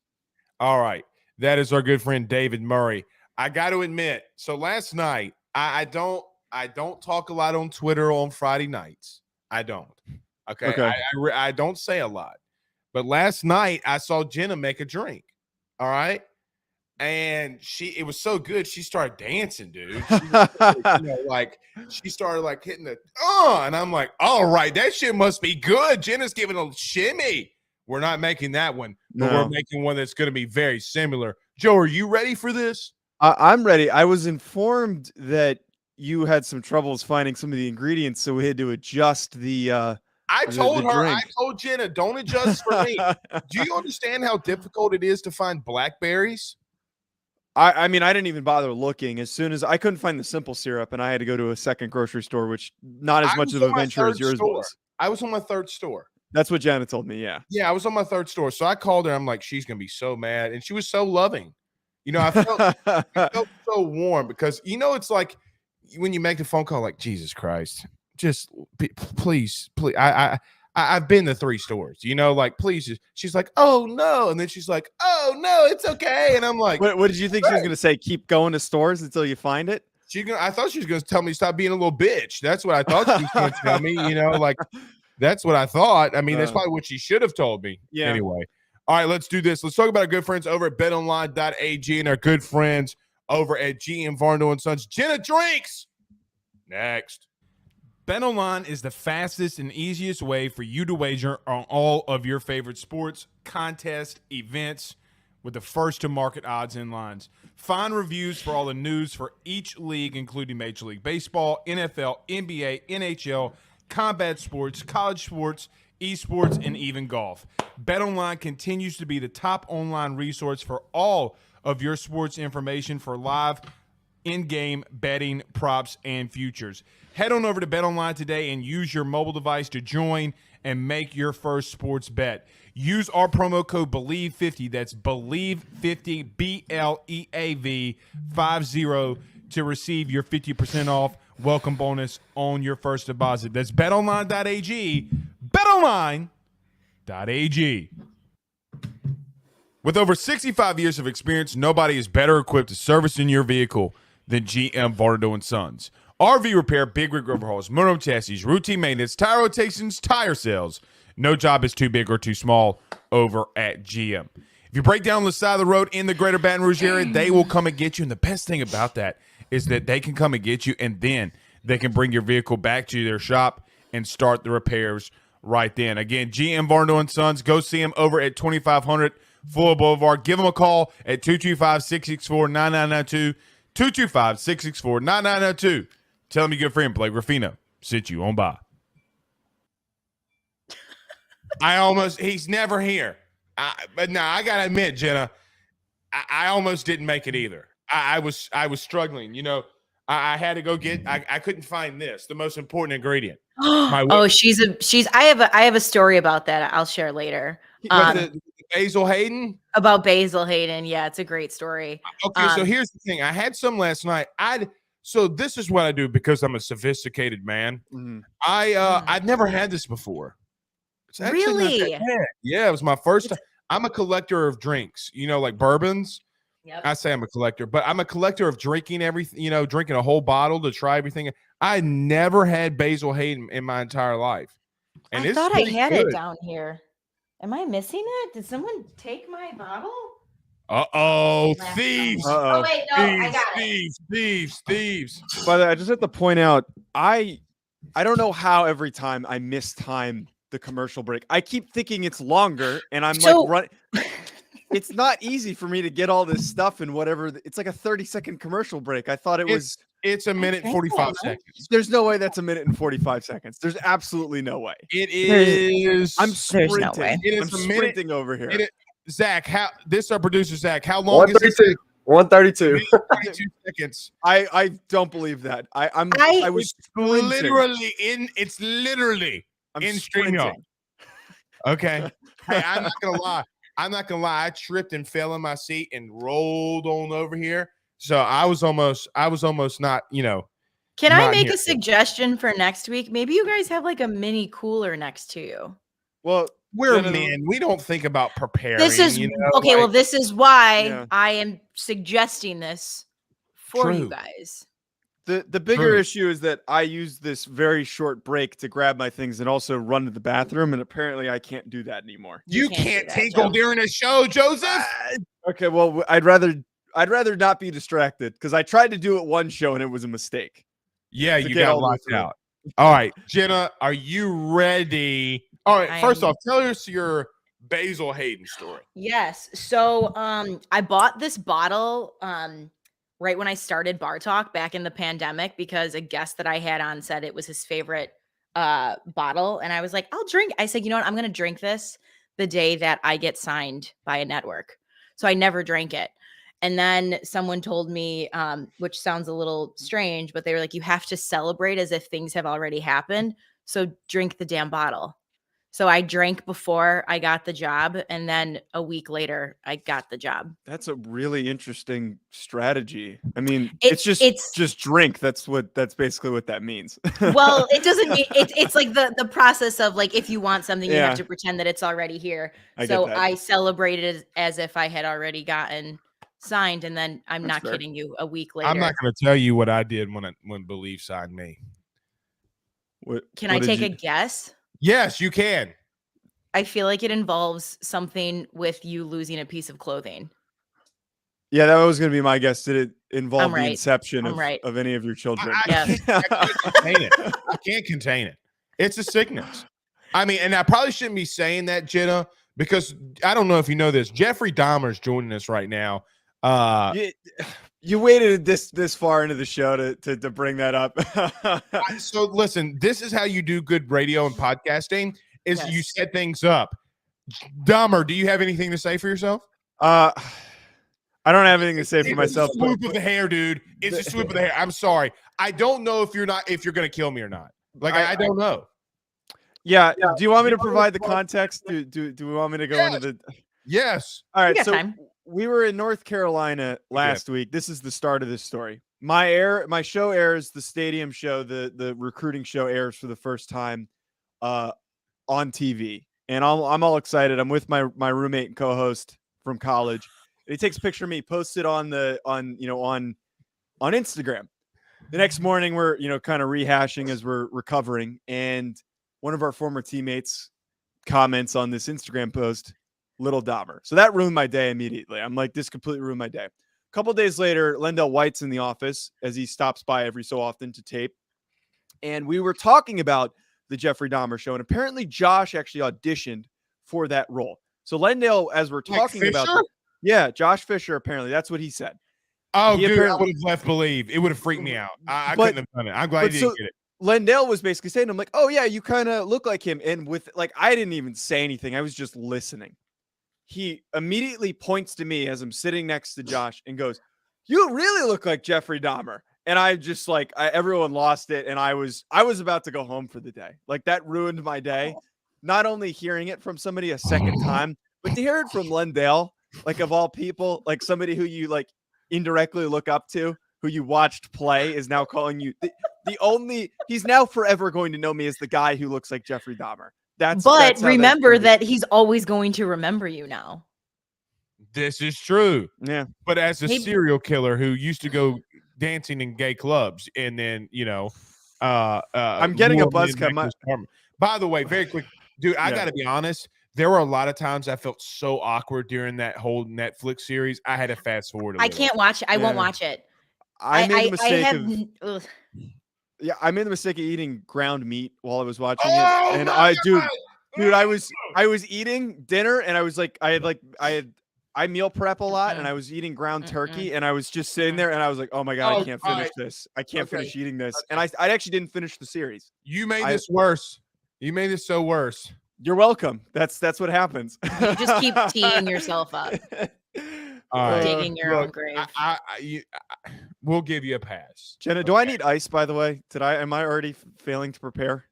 All right. That is our good friend, David Murray. I got to admit, so last night, I don't talk a lot on Twitter on Friday nights. I don't. Okay. I don't say a lot. But last night, I saw Jenna make a drink. All right. And it was so good. She started dancing, dude. She started hitting the, and I'm like, all right, that shit must be good. Jenna's giving a shimmy. We're not making that one, but we're making one that's going to be very similar. Joe, are you ready for this? I'm ready. I was informed that you had some troubles finding some of the ingredients, so we had to adjust the I told Jenna, don't adjust for me. Do you understand how difficult it is to find blackberries? I mean, I didn't even bother looking. As soon as I couldn't find the simple syrup, and I had to go to a second grocery store, which not as much of a venture as yours was. I was on my third store. That's what Jenna told me, yeah. Yeah, I was on my third store. So I called her. I'm like, she's going to be so mad. And she was so loving. I felt so warm because, it's like when you make the phone call, like, Jesus Christ, just please. I've been to 3 stores, please. She's like, oh, no. And then she's like, oh, no, it's okay. And I'm like, what did you think she was going to say? Keep going to stores until you find it? I thought she was going to tell me to stop being a little bitch. That's what I thought she was going to tell me, that's what I thought. I mean, that's probably what she should have told me. Yeah. Anyway. All right, let's do this. Let's talk about our good friends over at betonline.ag and our good friends over at GM Varno & Sons. Jenna Drinks. Next. BetOnline is the fastest and easiest way for you to wager on all of your favorite sports, contests, events with the first-to-market odds and lines. Find reviews for all the news for each league, including Major League Baseball, NFL, NBA, NHL, combat sports, college sports, esports, and even golf. BetOnline continues to be the top online resource for all of your sports information for live in-game betting, props, and futures. Head on over to BetOnline today and use your mobile device to join and make your first sports bet. Use our promo code Bleav50, that's Bleav50, BLEAV 50, to receive your 50% off welcome bonus on your first deposit. That's betonline.ag, betonline.ag. With over 65 years of experience, nobody is better equipped to service in your vehicle than GM Varnado & Sons. RV repair, big rig overhauls, motorhome chassis, routine maintenance, tire rotations, tire sales. No job is too big or too small over at GM. If you break down the side of the road in the greater Baton Rouge area, they will come and get you. And the best thing about that is that they can come and get you, and then they can bring your vehicle back to their shop and start the repairs right then. Again, GM Varnado & Sons. Go see them over at 2500 Fuller Boulevard. Give them a call at 225-664-9992, 225-664-9992. Tell them your good friend Blake Ruffino sent you on by. He's never here. But no, I got to admit, Jenna, I almost didn't make it either. I was struggling. You know, I had to go get, I couldn't find this, the most important ingredient. I have a story about that. I'll share later. The Basil Hayden? About Basil Hayden. Yeah, it's a great story. Okay, so here's the thing. I had some last night. So this is what I do because I'm a sophisticated man. Mm-hmm. I've never had this before. It's actually not Really? that bad. Yeah, it was my first time. I'm a collector of drinks, you know, like bourbons. Yep. I say I'm a collector, but I'm a collector of drinking everything, you know, drinking a whole bottle to try everything. I never had Basil Hayden in my entire life. And I thought I had good. it down here. Am I missing it? Did someone take my bottle? Uh-oh, Last thieves. time. Uh-oh. Oh, wait, no, I got it. Thieves. By the way, I just have to point out, I don't know how every time I mistime the commercial break. I keep thinking it's longer, and I'm like running. It's not easy for me to get all this stuff in whatever. It's like a 30-second commercial break. I thought it's a minute and 45 seconds. There's no way that's a minute and 45 seconds. There's absolutely no way. It is. I'm sprinting. no way. It is I'm a minute. sprinting over here. Zach, this our producer Zach. How long is it? 132. 22 seconds. I don't believe that. I was sprinting. It's literally I'm in sprinting. StreamYard. Okay. Hey, I'm not gonna lie. I tripped and fell in my seat and rolled on over here. So I was almost not, you know. Can I not make here. a suggestion for next week? Maybe you guys have like a mini cooler next to you. Well, We're Jenna, men. We don't think about preparing. This is you know, okay. Well, this is why Yeah. I am suggesting this for you True. guys. The bigger True. issue is that I use this very short break to grab my things and also run to the bathroom, and apparently I can't do that anymore. you can't do can't that, tinkle Joe. during a show, Joseph. Okay, well, I'd rather not be distracted because I tried to do it one show and it was a mistake. Yeah, to you get got all this locked through. out. All right, Jenna, are you ready? All right, I first am. off, tell us your Basil Hayden story. Yes. So I bought this bottle right when I started Bar Talk back in the pandemic because a guest that I had on said it was his favorite bottle. And I was like, I'll drink. I said, you know what? I'm going to drink this the day that I get signed by a network. So I never drank it. And then someone told me, which sounds a little strange, but they were like, you have to celebrate as if things have already happened. So drink the damn bottle. So I drank before I got the job. And then a week later, I got the job. That's a really interesting strategy. I mean, It's- it's just drink. That's basically what that means. Well, it doesn't mean it's like the process of like, if you want something, you Yeah. have to pretend that it's already here. I get So that. I celebrated as if I had already gotten signed. And then I'm That's not fair. kidding you, a week later. I'm not going to tell you what I did when Bleav signed me. Can I take a guess? Yes, you can. I feel like it involves something with you losing a piece of clothing. Yeah, that was going to be my guess. Did it involve the right. inception I'm right. of any of your children? Yes. I can't contain it. I can't contain it. It's a sickness. I mean, and I probably shouldn't be saying that, Jenna, because I don't know if you know this. Jeffrey Dahmer's joining us right now. You waited this far into the show to bring that up. So listen, this is how you do good radio and podcasting. is you Yes. set things up. Dahmer, do you have anything to say for yourself? I don't have anything to say for It's myself. a swoop of the hair, dude. It's a swoop of the hair. I'm sorry. I don't know if you're gonna kill me or not. Like I don't know. Yeah. Do you want me to provide the context? Do we want me to go into the? Yes. All right. got So time. we were in North Carolina last week. This is the start of this story. My show airs, the stadium show, the recruiting show airs for the first time on TV. And I'm all excited. I'm with my roommate and co-host from college. And he takes a picture of me, posts it on Instagram. The next morning, we're kind of rehashing as we're recovering, and one of our former teammates comments on this Instagram post, "Little Dahmer." So that ruined my day immediately. I'm like, this completely ruined my day. A couple days later, Lendell White's in the office as he stops by every so often to tape, and we were talking about the Jeffrey Dahmer show, and apparently Josh actually auditioned for that role. So Lendell, as we're talking about, Josh Fisher, apparently that's what he said. Oh, dude, I would have left Bleav. It would have freaked me out. I couldn't have done it. I'm glad he didn't get it. Lendell was basically saying, I'm like, oh yeah, you kind of look like him. And with I didn't even say anything. I was just listening. He immediately points to me as I'm sitting next to Josh and goes, "You really look like Jeffrey Dahmer." And I just everyone lost it. And I was about to go home for the day. Like that ruined my day. Not only hearing it from somebody a second time, but to hear it from Lendell, of all people, somebody who you indirectly look up to, who you watched play, is now calling you he's now forever going to know me as the guy who looks like Jeffrey Dahmer. But remember that he's always going to remember you now. This is true. Yeah. But as a serial killer who used to go dancing in gay clubs, and then I'm getting a buzz cut. By the way, very quick, dude, I gotta be honest. There were a lot of times I felt so awkward during that whole Netflix series. I had to fast forward. I can't watch it. I won't watch it. I made the mistake of eating ground meat while I was watching it, and I was eating dinner, and I was I meal prep a lot, and I was eating ground turkey, and I was just sitting there, and I was like, oh my God, I can't finish this. I can't finish eating this. And I actually didn't finish the series. You made this worse. You made this so worse. You're welcome. That's what happens. You just keep teeing yourself up. Digging your own grave. We'll give you a pass. Jenna, do I need ice, by the way? Am I already failing to prepare?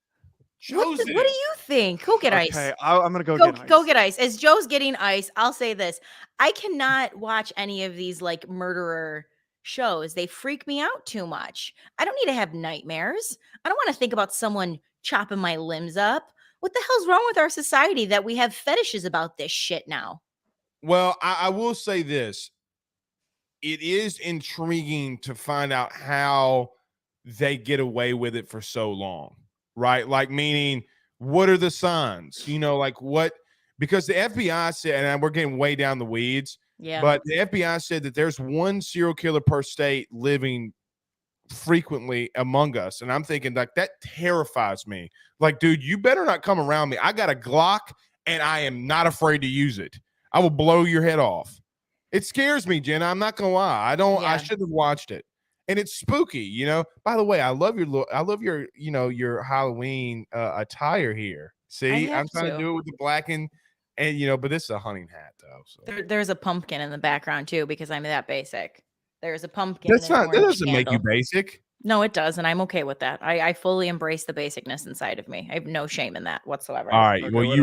What do you think? Go get ice. Okay, I'm gonna go get ice. Go get ice. As Joe's getting ice, I'll say this. I cannot watch any of these murderer shows. They freak me out too much. I don't need to have nightmares. I don't want to think about someone chopping my limbs up. What the hell's wrong with our society that we have fetishes about this shit now? Well, I will say this. It is intriguing to find out how they get away with it for so long, right? Meaning, what are the signs? What? Because the FBI said, and we're getting way down the weeds, but the FBI said that there's one serial killer per state living frequently among us. And I'm thinking, that terrifies me. Dude, you better not come around me. I got a Glock, and I am not afraid to use it. I will blow your head off. It scares me, Jenna. I'm not gonna lie. I should have watched it, and it's spooky. By the way, I love your your Halloween attire here. See, I'm trying to do it with the black and but this is a hunting hat though. So there's a pumpkin in the background too, because I'm that basic. There's a pumpkin. That doesn't make you basic. No, it does, and I'm okay with that. I fully embrace the basicness inside of me. I have no shame in that whatsoever. All right. Okay, well, are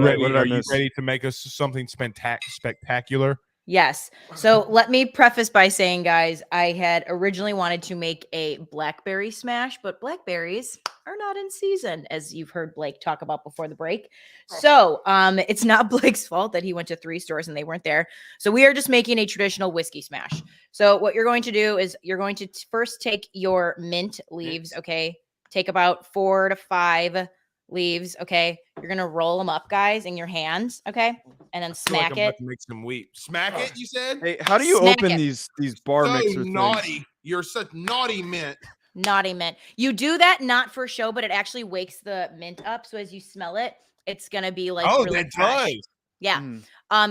you ready to make us something spectacular? Yes. So let me preface by saying, guys, I had originally wanted to make a blackberry smash, but blackberries are not in season, as you've heard Blake talk about before the break. So it's not Blake's fault that he went to 3 stores and they weren't there. So we are just making a traditional whiskey smash. So what you're going to do is you're going to first take your mint leaves, okay? Take about 4 to 5 leaves, okay? You're gonna roll them up, guys, in your hands, okay? And then smack it. About to make some wheat. Smack it, you said? Hey, how do you open these bar mixer naughty things? You're such naughty mint. Naughty mint. You do that not for show, but it actually wakes the mint up. So as you smell it, it's gonna be really that fresh. does. Yeah.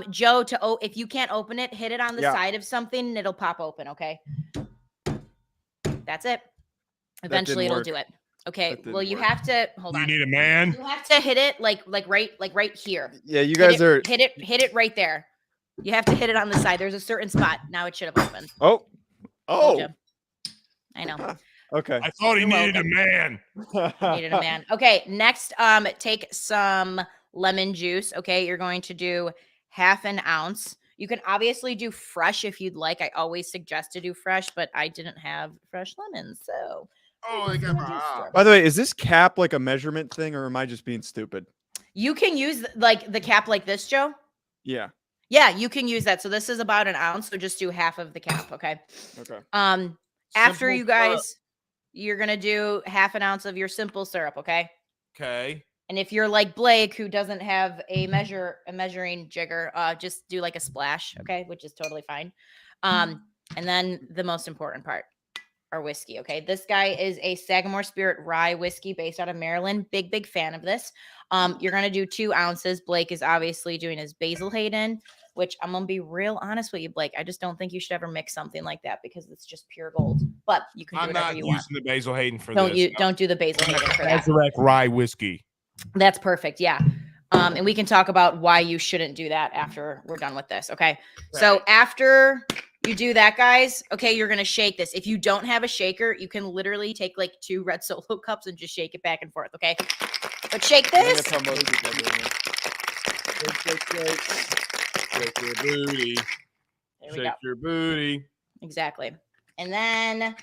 Joe, if you can't open it, hit it on the side of something and it'll pop open, okay? That's it. Eventually it'll do it. Okay. That didn't Well, you work. have to hold You on. need a man. You have to hit it like right here. Yeah, you guys are. Hit it right there. You have to hit it on the side. There's a certain spot. Now it should have opened. Oh, Told oh. ya. I know. Okay. I thought he You're needed welcome. a man. Needed a man. Okay, next, take some lemon juice. Okay, you're going to do 1/2 ounce. You can obviously do fresh if you'd like. I always suggest to do fresh, but I didn't have fresh lemons, so. Oh, I got my eye. By the way, is this cap like a measurement thing, or am I just being stupid? You can use like the cap like this, Joe. Yeah. Yeah, you can use that. So this is about 1 ounce. So just do 1/2 of the cap. Okay. Okay. After Simple you guys, you're gonna do 1/2 ounce of your simple syrup. Okay. Okay. And if you're like Blake, who doesn't have a measuring jigger, just do like a splash, okay, which is totally fine. And then the most important part, our whiskey, okay. This guy is a Sagamore Spirit rye whiskey based out of Maryland. Big fan of this. You're gonna do 2 ounces. Blake is obviously doing his Basil Hayden, which I'm gonna be real honest with you, Blake. I just don't think you should ever mix something like that because it's just pure gold. But you can do I'm whatever not you using want. the Basil Hayden for Don't this. don't do the Basil Hayden for that. Sazerac rye whiskey. That's perfect. Yeah. And we can talk about why you shouldn't do that after we're done with this. Okay. So after you do that, guys, okay, you're going to shake this. If you don't have a shaker, you can literally take like 2 red Solo cups and just shake it back and forth. Okay. But shake I think this. that's how most people are doing it. Shake your booty. There we go. Shake your booty. Exactly. And then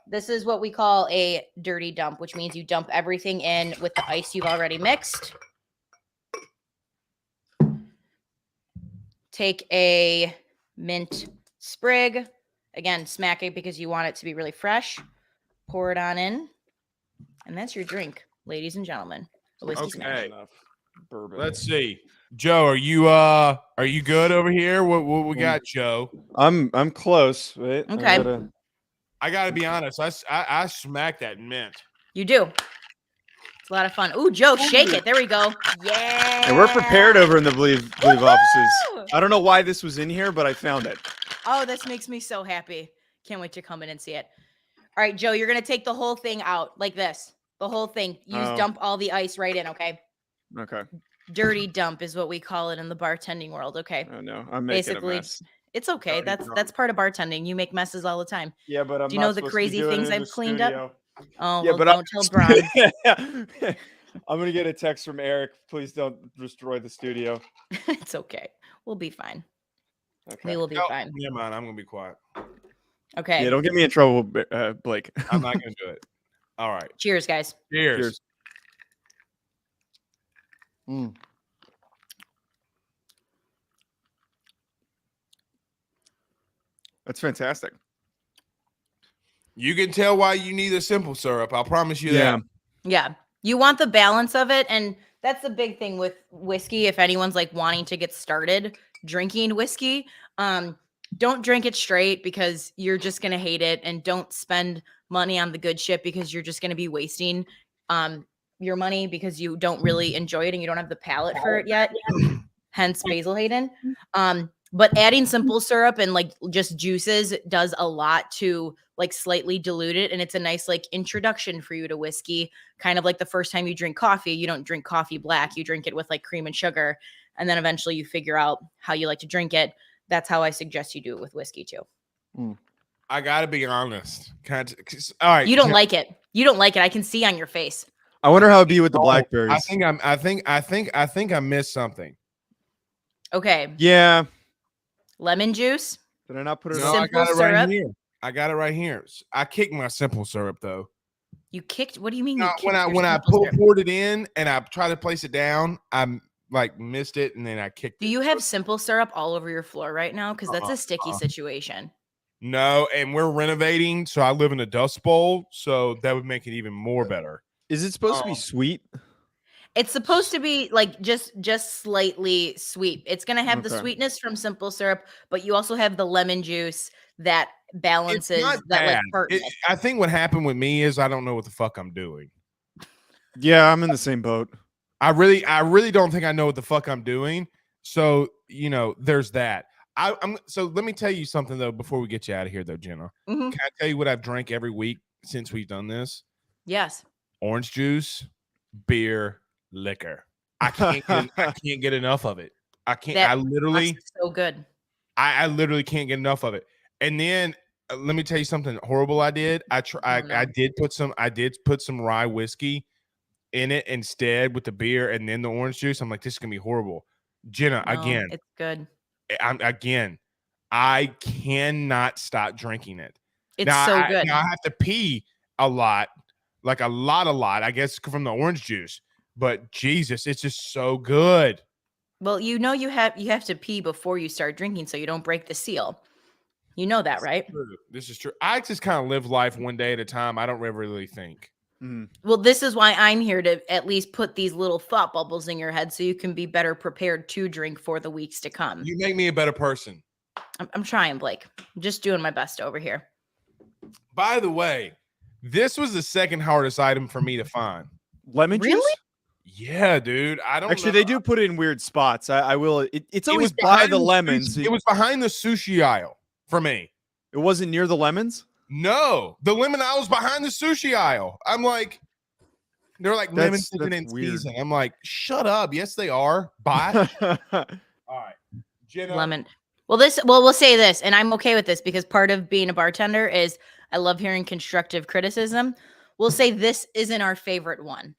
this is what we call a dirty dump, which means you dump everything in with the ice you've already mixed. Take a mint sprig. Again, smack it because you want it to be really fresh. Pour it on in. And that's your drink, ladies and gentlemen. A whiskey smash. Okay. Enough bourbon. Let's see. Joe, are you good over here? What we got, Joe? I'm close. Wait. Okay. I gotta be honest. I smacked that mint. You do. It's a lot of fun. Ooh, Joe, shake it. There we go. Yeah. And we're prepared over in the Bleav Woohoo! offices. I don't know why this was in here, but I found it. Oh, this makes me so happy. Can't wait to come in and see it. All right, Joe, you're going to take the whole thing out like this. The whole thing. Dump all the ice right in, okay? Okay. Dirty dump is what we call it in the bartending world, okay? Oh no, I'm making a mess. It's okay. That's part of bartending. You make messes all the time. Yeah, but I'm Do you not know the supposed to be crazy doing it things in I've the cleaned up? studio. Oh, Yeah, well, but don't tell Bron. I'm gonna get a text from Eric. Please don't destroy the studio. It's okay. We'll be fine. Okay. We will be No, fine. never mind. I'm gonna be quiet. Okay. Yeah, don't get me in trouble, Blake. I'm not gonna do it. All right. Cheers, guys. Cheers. Cheers. Mm. That's fantastic. You can tell why you need a simple syrup. I'll promise you Yeah. that. Yeah. You want the balance of it. And that's the big thing with whiskey. If anyone's like wanting to get started drinking whiskey, don't drink it straight because you're just going to hate it. And don't spend money on the good shit because you're just going to be wasting your money because you don't really enjoy it and you don't have the palate for it yet. Hence Basil Hayden. But adding simple syrup and like just juices does a lot to like slightly dilute it. And it's a nice like introduction for you to whiskey. Kind of like the first time you drink coffee, you don't drink coffee black, you drink it with like cream and sugar. And then eventually you figure out how you like to drink it. That's how I suggest you do it with whiskey too. I gotta be honest. All right. You don't like it. You don't like it. I can see on your face. I wonder how it'd be with the Oh, blackberries. I think I missed something. Okay. Yeah. Lemon juice. Did I not put it No, on? I got it Simple right syrup. here. I got it right here. I kicked my simple syrup though. You kicked. What do you mean? No, You when kicked your I simple syrup? poured it in and I tried to place it down, I like missed it and then I kicked Do it. you have simple syrup all over your floor right now? Because that's a sticky Uh-uh. situation. No, and we're renovating, so I live in a dust bowl, so that would make it even more better. Is it supposed to be sweet? It's supposed to be like just slightly sweet. It's gonna have the Okay. sweetness from simple syrup, but you also have the lemon juice that balances not that like bad. tartness. I think what happened with me is I don't know what the fuck I'm doing. Yeah, I'm in the same boat. I really don't think I know what the fuck I'm doing. So, there's that. So let me tell you something though before we get you out of here though, Jenna. Mhm. Can I tell you what I've drank every week since we've done this? Yes. orange juice, beer, liquor. I can't get enough of it. I can't. That I literally, is so good. I literally can't get enough of it. And then let me tell you something horrible I did. I did put some rye whiskey in it instead with the beer and then the orange juice. I'm like, this is gonna be horrible. Jenna, No, again, it's good. I cannot stop drinking it. It's so good. Now I have to pee a lot, like a lot, I guess, from the orange juice. But Jesus, it's just so good. Well, you know you have to pee before you start drinking so you don't break the seal. You know that, right? This is true. I just kind of live life one day at a time. I don't ever really think. Well, this is why I'm here to at least put these little thought bubbles in your head so you can be better prepared to drink for the weeks to come. You make me a better person. I'm trying, Bleak. I'm just doing my best over here. By the way, this was the second hardest item for me to find. Lemon juice? Really? Yeah, dude. I don't Actually, know. they do put it in weird spots. I will. It's always was by behind the lemons. It was behind the sushi aisle for me. It wasn't near the lemons? No, the lemon aisle was behind the sushi aisle. I'm like, they're like lemon chicken and season. I'm like, shut up. Yes, they are. Bye. All right, Jenna. Lemon. Well, we'll say this, and I'm okay with this because part of being a bartender is I love hearing constructive criticism. We'll say this isn't our favorite one.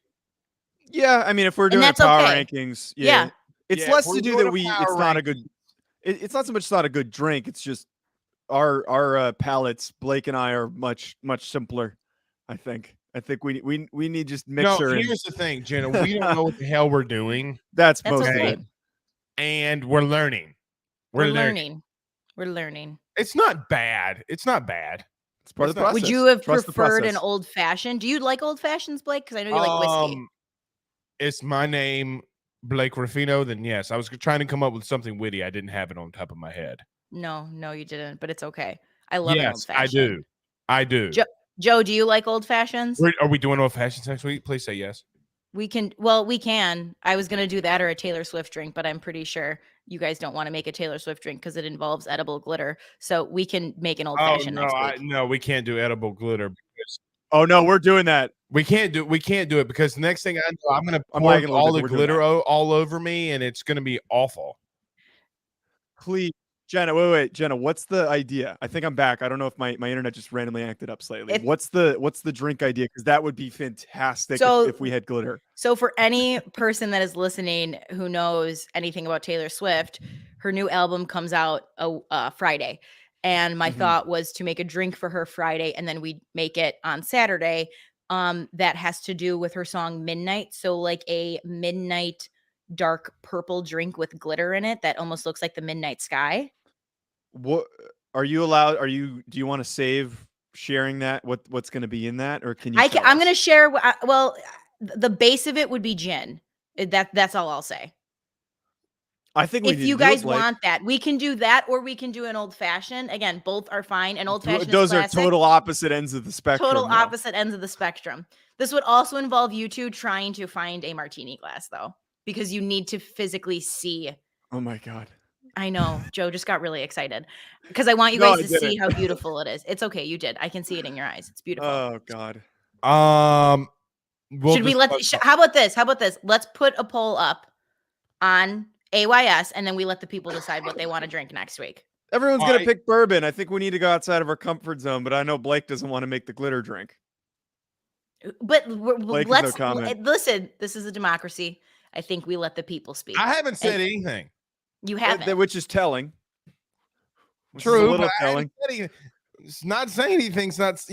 Yeah, I mean, if we're doing power rankings, yeah. It's Yeah, less to do that it's not a good. It's not so much it's not a good drink. It's just our palates. Bleak and I are much simpler. I think we need just mixer. No, here's the thing, Jenna. We don't know what the hell we're doing. That's most okay. of it. And we're learning. We're learning. We're learning. It's not bad. It's not bad. It's part of the process. Would you have Trust the preferred an process. old fashioned? Do you like old fashions, Bleak? Because I know you like whiskey. It's my name, Bleak Ruffino. Then yes, I was trying to come up with something witty. I didn't have it on top of my head. No, you didn't. But it's okay. I love an old fashioned. I do. I do. Joe, do you like old fashions? Are we doing old fashions next week? Please say yes. We can. Well, we can. I was going to do that or a Taylor Swift drink, but I'm pretty sure you guys don't want to make a Taylor Swift drink because it involves edible glitter. So we can make an old fashioned next week. No, we can't do edible glitter. Because oh no, we're doing that. We can't do it because the next thing I know, I'm going to pour all the glitter all over me, and it's going to be awful. Please, Jenna, wait, Jenna, what's the idea? I think I'm back. I don't know if my internet just randomly acted up slightly. What's the drink idea? Because that would be fantastic if we had glitter. So for any person that is listening who knows anything about Taylor Swift, her new album comes out Friday. And my thought was to make a drink for her Friday, and then we make it on Saturday. That has to do with her song Midnight. So like a midnight dark purple drink with glitter in it that almost looks like the midnight sky. What are you allowed? Do you want to save sharing that? What's going to be in that, or can you? I'm going to share. Well, the base of it would be gin. That's all I'll say. I think if you guys want that, we can do that, or we can do an old fashioned. Again, both are fine. An old fashioned. Those are total opposite ends of the spectrum. Total opposite ends of the spectrum. This would also involve you two trying to find a martini glass, though, because you need to physically see. Oh my God. I know. Joe just got really excited because I want you guys to see how beautiful it is. It's okay. You did. I can see it in your eyes. It's beautiful. Oh God. Should we how about this? Let's put a poll up on AYS, and then we let the people decide what they want to drink next week. Everyone's going to pick bourbon. I think we need to go outside of our comfort zone, but I know Bleak doesn't want to make the glitter drink. But listen, this is a democracy. I think we let the people speak. I haven't said anything. You haven't. Which is telling. True, but telling. It's not saying anything. It's not,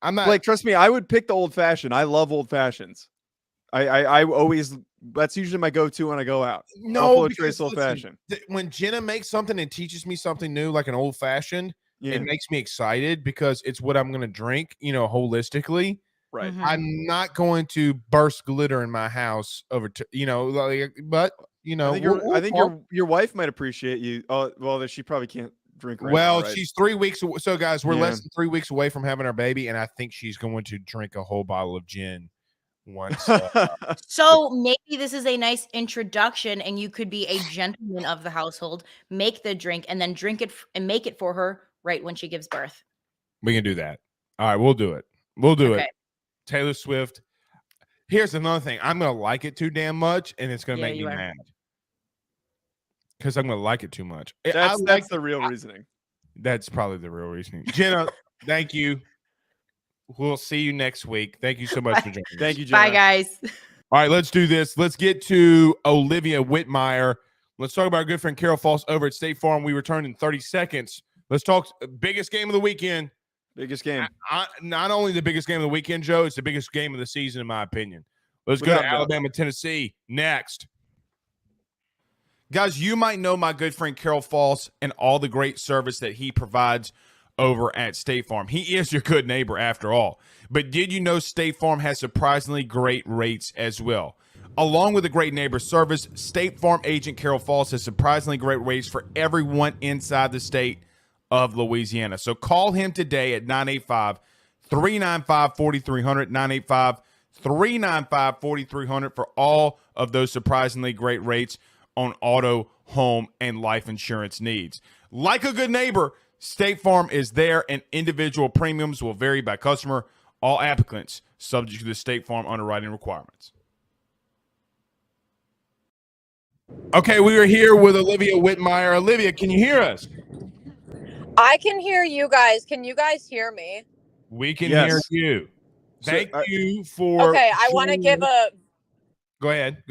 I'm not. Bleak, trust me, I would pick the old fashioned. I love old fashions. I always, that's usually my go-to when I go out. No, because old fashioned. When Jenna makes something and teaches me something new, like an old fashioned, it makes me excited because it's what I'm going to drink, holistically. Right. Mm-hmm. I'm not going to burst glitter in my house over to, but I think your wife might appreciate you. Oh, well, she probably can't drink right now, right? She's 3 weeks. So guys, we're less than 3 weeks away from having our baby. And I think she's going to drink a whole bottle of gin once. So maybe this is a nice introduction and you could be a gentleman of the household, make the drink and then drink it and make it for her right when she gives birth. We can do that. All right. We'll do it. We'll do it. Taylor Swift. Here's another thing. I'm going to like it too damn much, and it's going to Yeah, make me you are. mad. Because I'm going to like it too much. That's the real reasoning. That's probably the real reasoning. Jenna, thank you. We'll see you next week. Thank you so much for joining us. Thank you, Jenna. Bye, guys. All right, let's do this. Let's get to Olivia Whitmire. Let's talk about our good friend Carol Falls over at State Farm. We return in 30 seconds. Let's talk biggest game of the weekend. Biggest game. Not only the biggest game of the weekend, Joe, it's the biggest game of the season, in my opinion. Let's go to Alabama, Tennessee next. Guys, you might know my good friend Carol Falls and all the great service that he provides over at State Farm. He is your good neighbor after all. But did you know State Farm has surprisingly great rates as well? Along with the great neighbor service, State Farm agent Carol Falls has surprisingly great rates for everyone inside the state of Louisiana. So call him today at 985-395-4300, 985-395-4300 for all of those surprisingly great rates on auto, home, and life insurance needs. Like a good neighbor, State Farm is there, and individual premiums will vary by customer. All applicants subject to the State Farm underwriting requirements. Okay, we are here with Olivia Whitmire. Olivia, can you hear us? I can hear you guys. Can you guys hear me? We can Yes. hear you. So, Thank you for. Okay, I want to give Go ahead.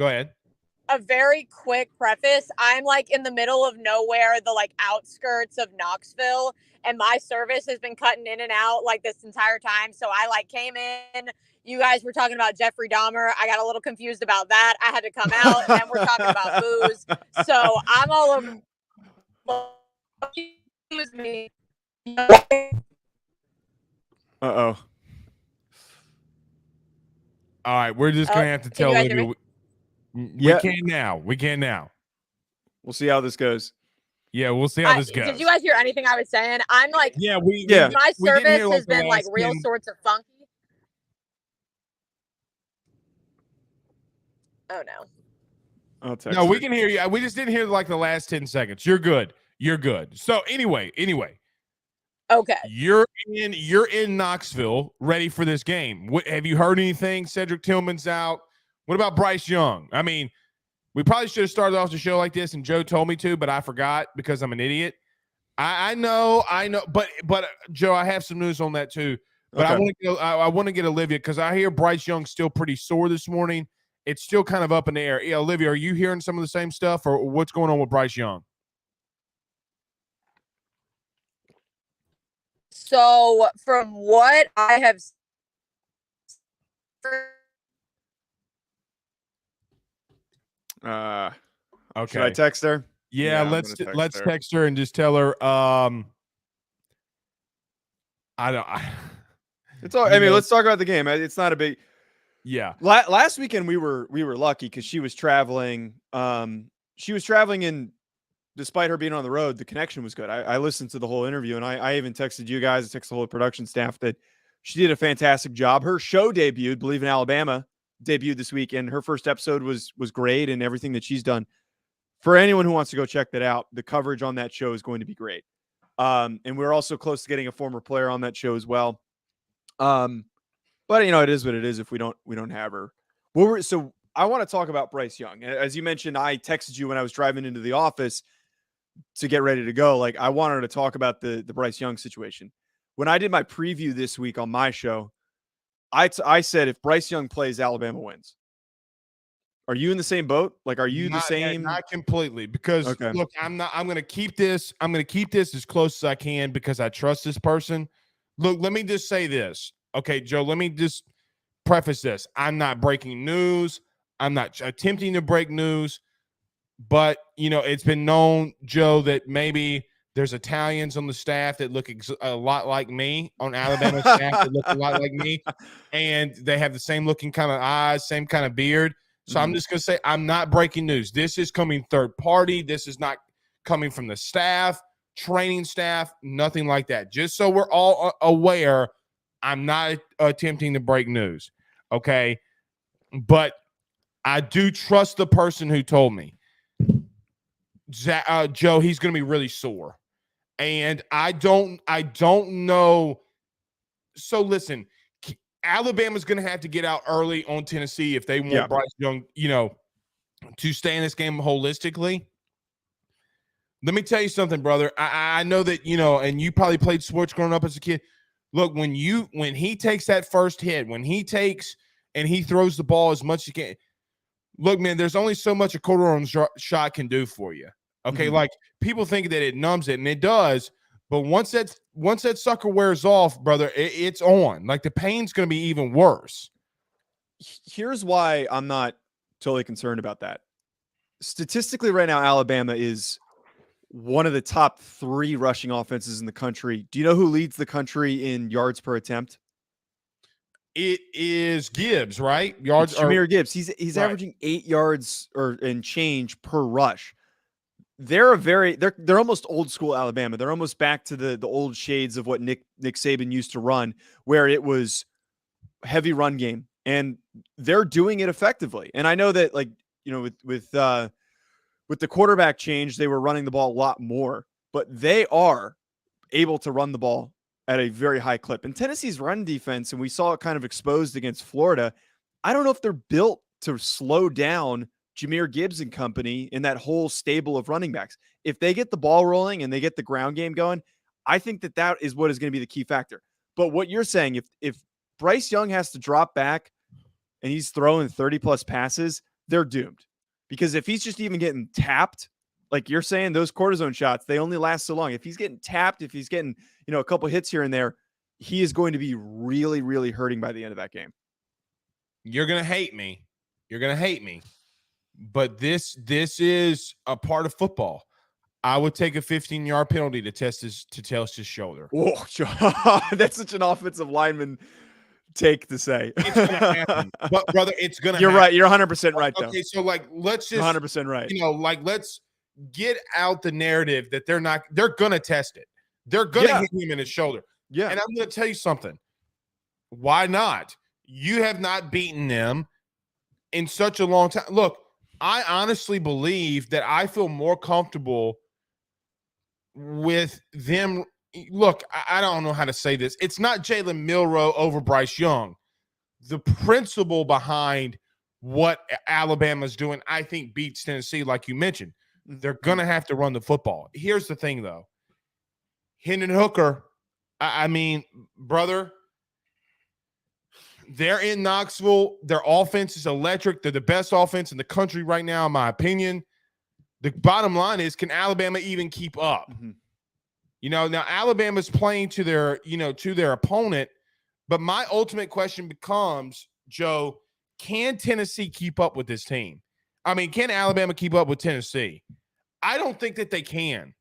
a very quick preface. I'm like in the middle of nowhere, the like outskirts of Knoxville, and my service has been cutting in and out like this entire time. So I like came in. You guys were talking about Jeffrey Dahmer. I got a little confused about that. I had to come out, and then we're talking about booze. So I'm all over. Excuse me. Uh-oh. All right, we're just gonna have to can tell you guys hear Olivia. me? We can now. We can now. We'll see how this goes. Yeah, we'll see how this goes. Did you guys hear anything I was saying? I'm like, Yeah, my we didn't service hear, has the been like last real 10 sorts of funky. Oh no. I'll text No, we her. can hear you. We just didn't hear like the last 10 seconds. You're good. So anyway, Okay. you're in Knoxville, ready for this game. Have you heard anything? Cedric Tillman's out. What about Bryce Young? I mean, we probably should have started off the show like this, and Joe told me to, but I forgot because I'm an idiot. I know, but Joe, I have some news on that too. But Okay. I want to get Olivia because I hear Bryce Young's still pretty sore this morning. It's still kind of up in the air. Yeah, Olivia, are you hearing some of the same stuff, or what's going on with Bryce Young? So from what I have Okay. Should I text her? Yeah, I'm let's gonna text her. text her and just tell her. I don't. It's all. You I mean, know- let's talk about the game. It's not a big. Yeah. Last weekend we were lucky because she was traveling. And despite her being on the road, the connection was good. I listened to the whole interview, and I even texted you guys, I texted the whole production staff that she did a fantastic job. Her show debuted, Bleav in Alabama, debuted this week, and her first episode was great, and everything that she's done. For anyone who wants to go check that out, the coverage on that show is going to be great. And we're also close to getting a former player on that show as well. But it is what it is if we don't have her. So I want to talk about Bryce Young. As you mentioned, I texted you when I was driving into the office to get ready to go. Like, I wanted to talk about the Bryce Young situation. When I did my preview this week on my show, I said if Bryce Young plays, Alabama wins. Are you in the same boat? Like, are you the same? Not completely, because Okay. look, I'm going to keep this. I'm going to keep this as close as I can because I trust this person. Look, let me just say this. Okay, Joe, let me just preface this. I'm not breaking news. I'm not attempting to break news, but it's been known, Joe, that maybe there's Italians on the staff that look a lot like me, on Alabama staff that look a lot like me, and they have the same looking kind of eyes, same kind of beard. So I'm just going to say I'm not breaking news. This is coming third party. This is not coming from the staff, training staff, nothing like that. Just so we're all aware, I'm not attempting to break news, okay? But I do trust the person who told me. Joe, he's going to be really sore. And I don't know. So listen, Alabama's going to have to get out early on Tennessee if they want Bryce Young, to stay in this game holistically. Let me tell you something, brother. I know that, and you probably played sports growing up as a kid. Look, when he takes that first hit, when he takes and he throws the ball as much as he can, look, man, there's only so much a quarter-on shot can do for you. Okay, like people think that it numbs it, and it does. But once that sucker wears off, brother, it's on. Like the pain's going to be even worse. Here's why I'm not totally concerned about that. Statistically, right now, Alabama is one of the top 3 rushing offenses in the country. Do you know who leads the country in yards per attempt? It is Gibbs, right? Yards. Jahmyr Gibbs. He's right. averaging 8 yards and change per rush. They're almost old school Alabama. They're almost back to the old shades of what Nick Saban used to run, where it was heavy run game, and they're doing it effectively. And I know that, like, with the quarterback change, they were running the ball a lot more, but they are able to run the ball at a very high clip. And Tennessee's run defense, and we saw it kind of exposed against Florida, I don't know if they're built to slow down Jahmyr Gibbs and company in that whole stable of running backs. If they get the ball rolling and they get the ground game going, I think that is what is going to be the key factor. But what you're saying, if Bryce Young has to drop back and he's throwing 30+ passes, they're doomed. Because if he's just even getting tapped, like you're saying, those cortisone shots, they only last so long. If he's getting tapped, if he's getting, a couple hits here and there, he is going to be really, really hurting by the end of that game. You're going to hate me. But this is a part of football. I would take a 15-yard penalty to test his shoulder. Oh, that's such an offensive lineman take to say. It's going to happen. But, brother, it's going to You're happen. right. You're 100% right, though. Okay, so, let's just 100% right. Let's get out the narrative that they're going to test it. They're going to hit him in his shoulder. Yeah. And I'm going to tell you something. Why not? You have not beaten them in such a long time. Look, I honestly Bleav that I feel more comfortable with them. Look, I don't know how to say this. It's not Jalen Milroe over Bryce Young. The principle behind what Alabama's doing, I think, beats Tennessee, like you mentioned. They're going to have to run the football. Here's the thing, though. Hendon Hooker, I mean, brother, they're in Knoxville. Their offense is electric. They're the best offense in the country right now, in my opinion. The bottom line is, can Alabama even keep up? Now Alabama's playing to their opponent, but my ultimate question becomes, Joe, can Tennessee keep up with this team? I mean, can Alabama keep up with Tennessee? I don't think that they can.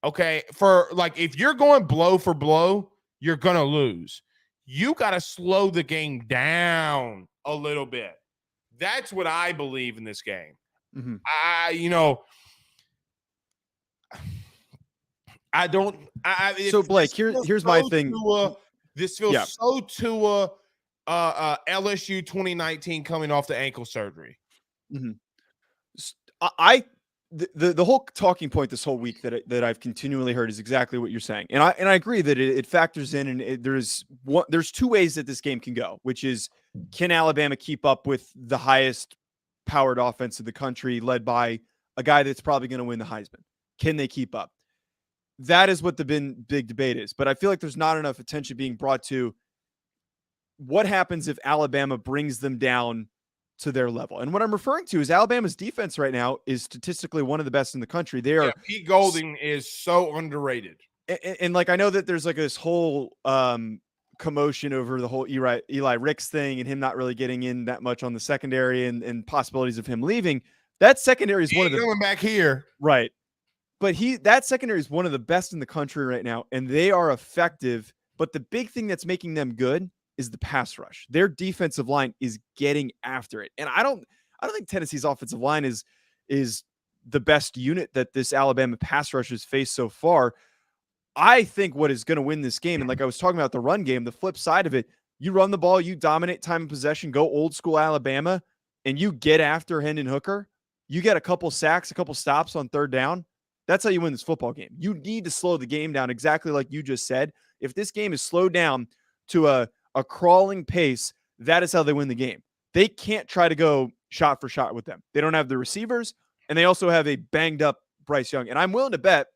Okay, if you're going blow for blow, you're going to lose. You got to slow the game down a little bit. That's what I Bleav in this game. I don't. So, Blake, here's my thing. This feels so Tua, LSU 2019 coming off the ankle surgery. The whole talking point this whole week that I've continually heard is exactly what you're saying, and I agree that it factors in, and there's 2 ways that this game can go, which is, can Alabama keep up with the highest powered offense in the country, led by a guy that's probably going to win the Heisman? Can they keep up? That is what the big debate is. But I feel like there's not enough attention being brought to what happens if Alabama brings them down to their level. And what I'm referring to is Alabama's defense right now is statistically one of the best in the country. Pete Golding is so underrated. And I know that there's this whole commotion over the whole Eli Ricks thing and him not really getting in that much on the secondary and possibilities of him leaving. That secondary is one of the coming back here. Right. But that secondary is one of the best in the country right now, and they are effective. But the big thing that's making them good is the pass rush. Their defensive line is getting after it. And I don't think Tennessee's offensive line is the best unit that this Alabama pass rush has faced so far. I think what is going to win this game, and like I was talking about the run game, the flip side of it, you run the ball, you dominate time of possession, go old school Alabama, and you get after Hendon Hooker, you get a couple sacks, a couple stops on 3rd down. That's how you win this football game. You need to slow the game down, exactly like you just said. If this game is slowed down to a a crawling pace, that is how they win the game. They can't try to go shot for shot with them. They don't have the receivers, and they also have a banged up Bryce Young. And I'm willing to bet,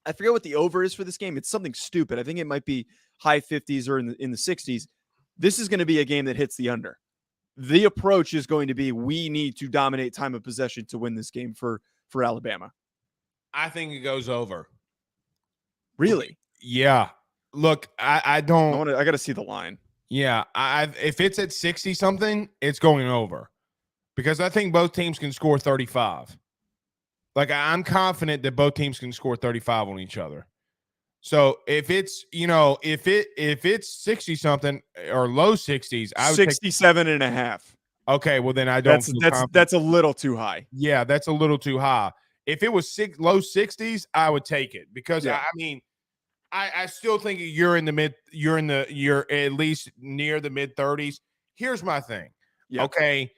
I forget what the over is for this game. It's something stupid. I think it might be high 50s or in the 60s. This is going to be a game that hits the under. The approach is going to be, we need to dominate time of possession to win this game for Alabama. I think it goes over. Really? Yeah. Look, I don't. I got to see the line. Yeah, if it's at 60 something, it's going over, because I think both teams can score 35. Like, I'm confident that both teams can score 35 on each other. So if it's, if it's 60 something or low 60s, I would 67 and a half. Okay, well then I don't. That's a little too high. Yeah, that's a little too high. If it was low 60s, I would take it, because I mean, I still think you're at least near the mid 30s. Here's my thing. Yeah. Okay.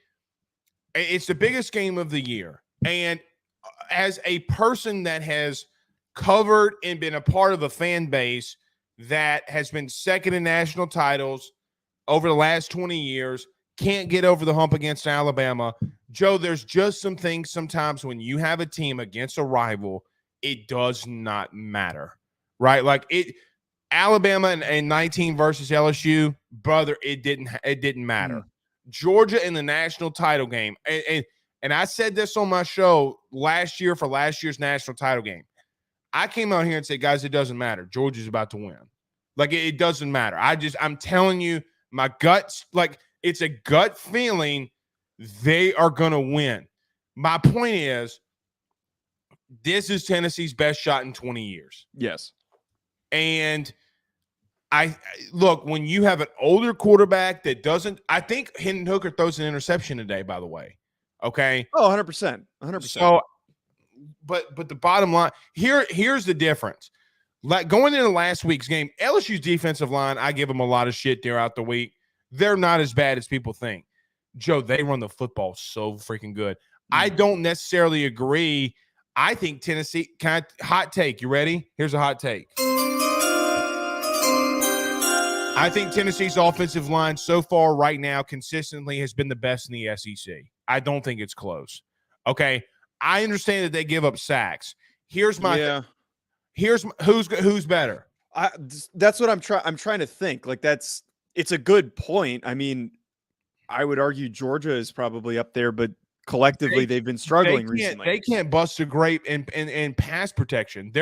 It's the biggest game of the year. And as a person that has covered and been a part of a fan base that has been second in national titles over the last 20 years, can't get over the hump against Alabama. Joe, there's just some things sometimes when you have a team against a rival, it does not matter. Right? Like Alabama and 19 versus LSU, brother, it didn't matter. Georgia in the national title game. And I said this on my show last year for last year's national title game. I came out here and said, guys, it doesn't matter. Georgia's about to win. Like, it doesn't matter. I'm telling you, my guts, like, it's a gut feeling they are going to win. My point is, this is Tennessee's best shot in 20 years. Yes. And look, when you have an older quarterback that doesn't, I think Hendon Hooker throws an interception today, by the way. Okay. Oh, 100%. 100%. So, but the bottom line here's the difference. Like, going into last week's game, LSU's defensive line, I give them a lot of shit throughout the week. They're not as bad as people think. Joe, they run the football so freaking good. I don't necessarily agree. I think Tennessee, hot take. You ready? Here's a hot take. I think Tennessee's offensive line so far right now consistently has been the best in the SEC. I don't think it's close. Okay. I understand that they give up sacks. Here's my here's who's better. That's what I'm trying to think. Like, it's a good point. I mean, I would argue Georgia is probably up there, but collectively they've been struggling recently. They can't bust a grape in pass protection.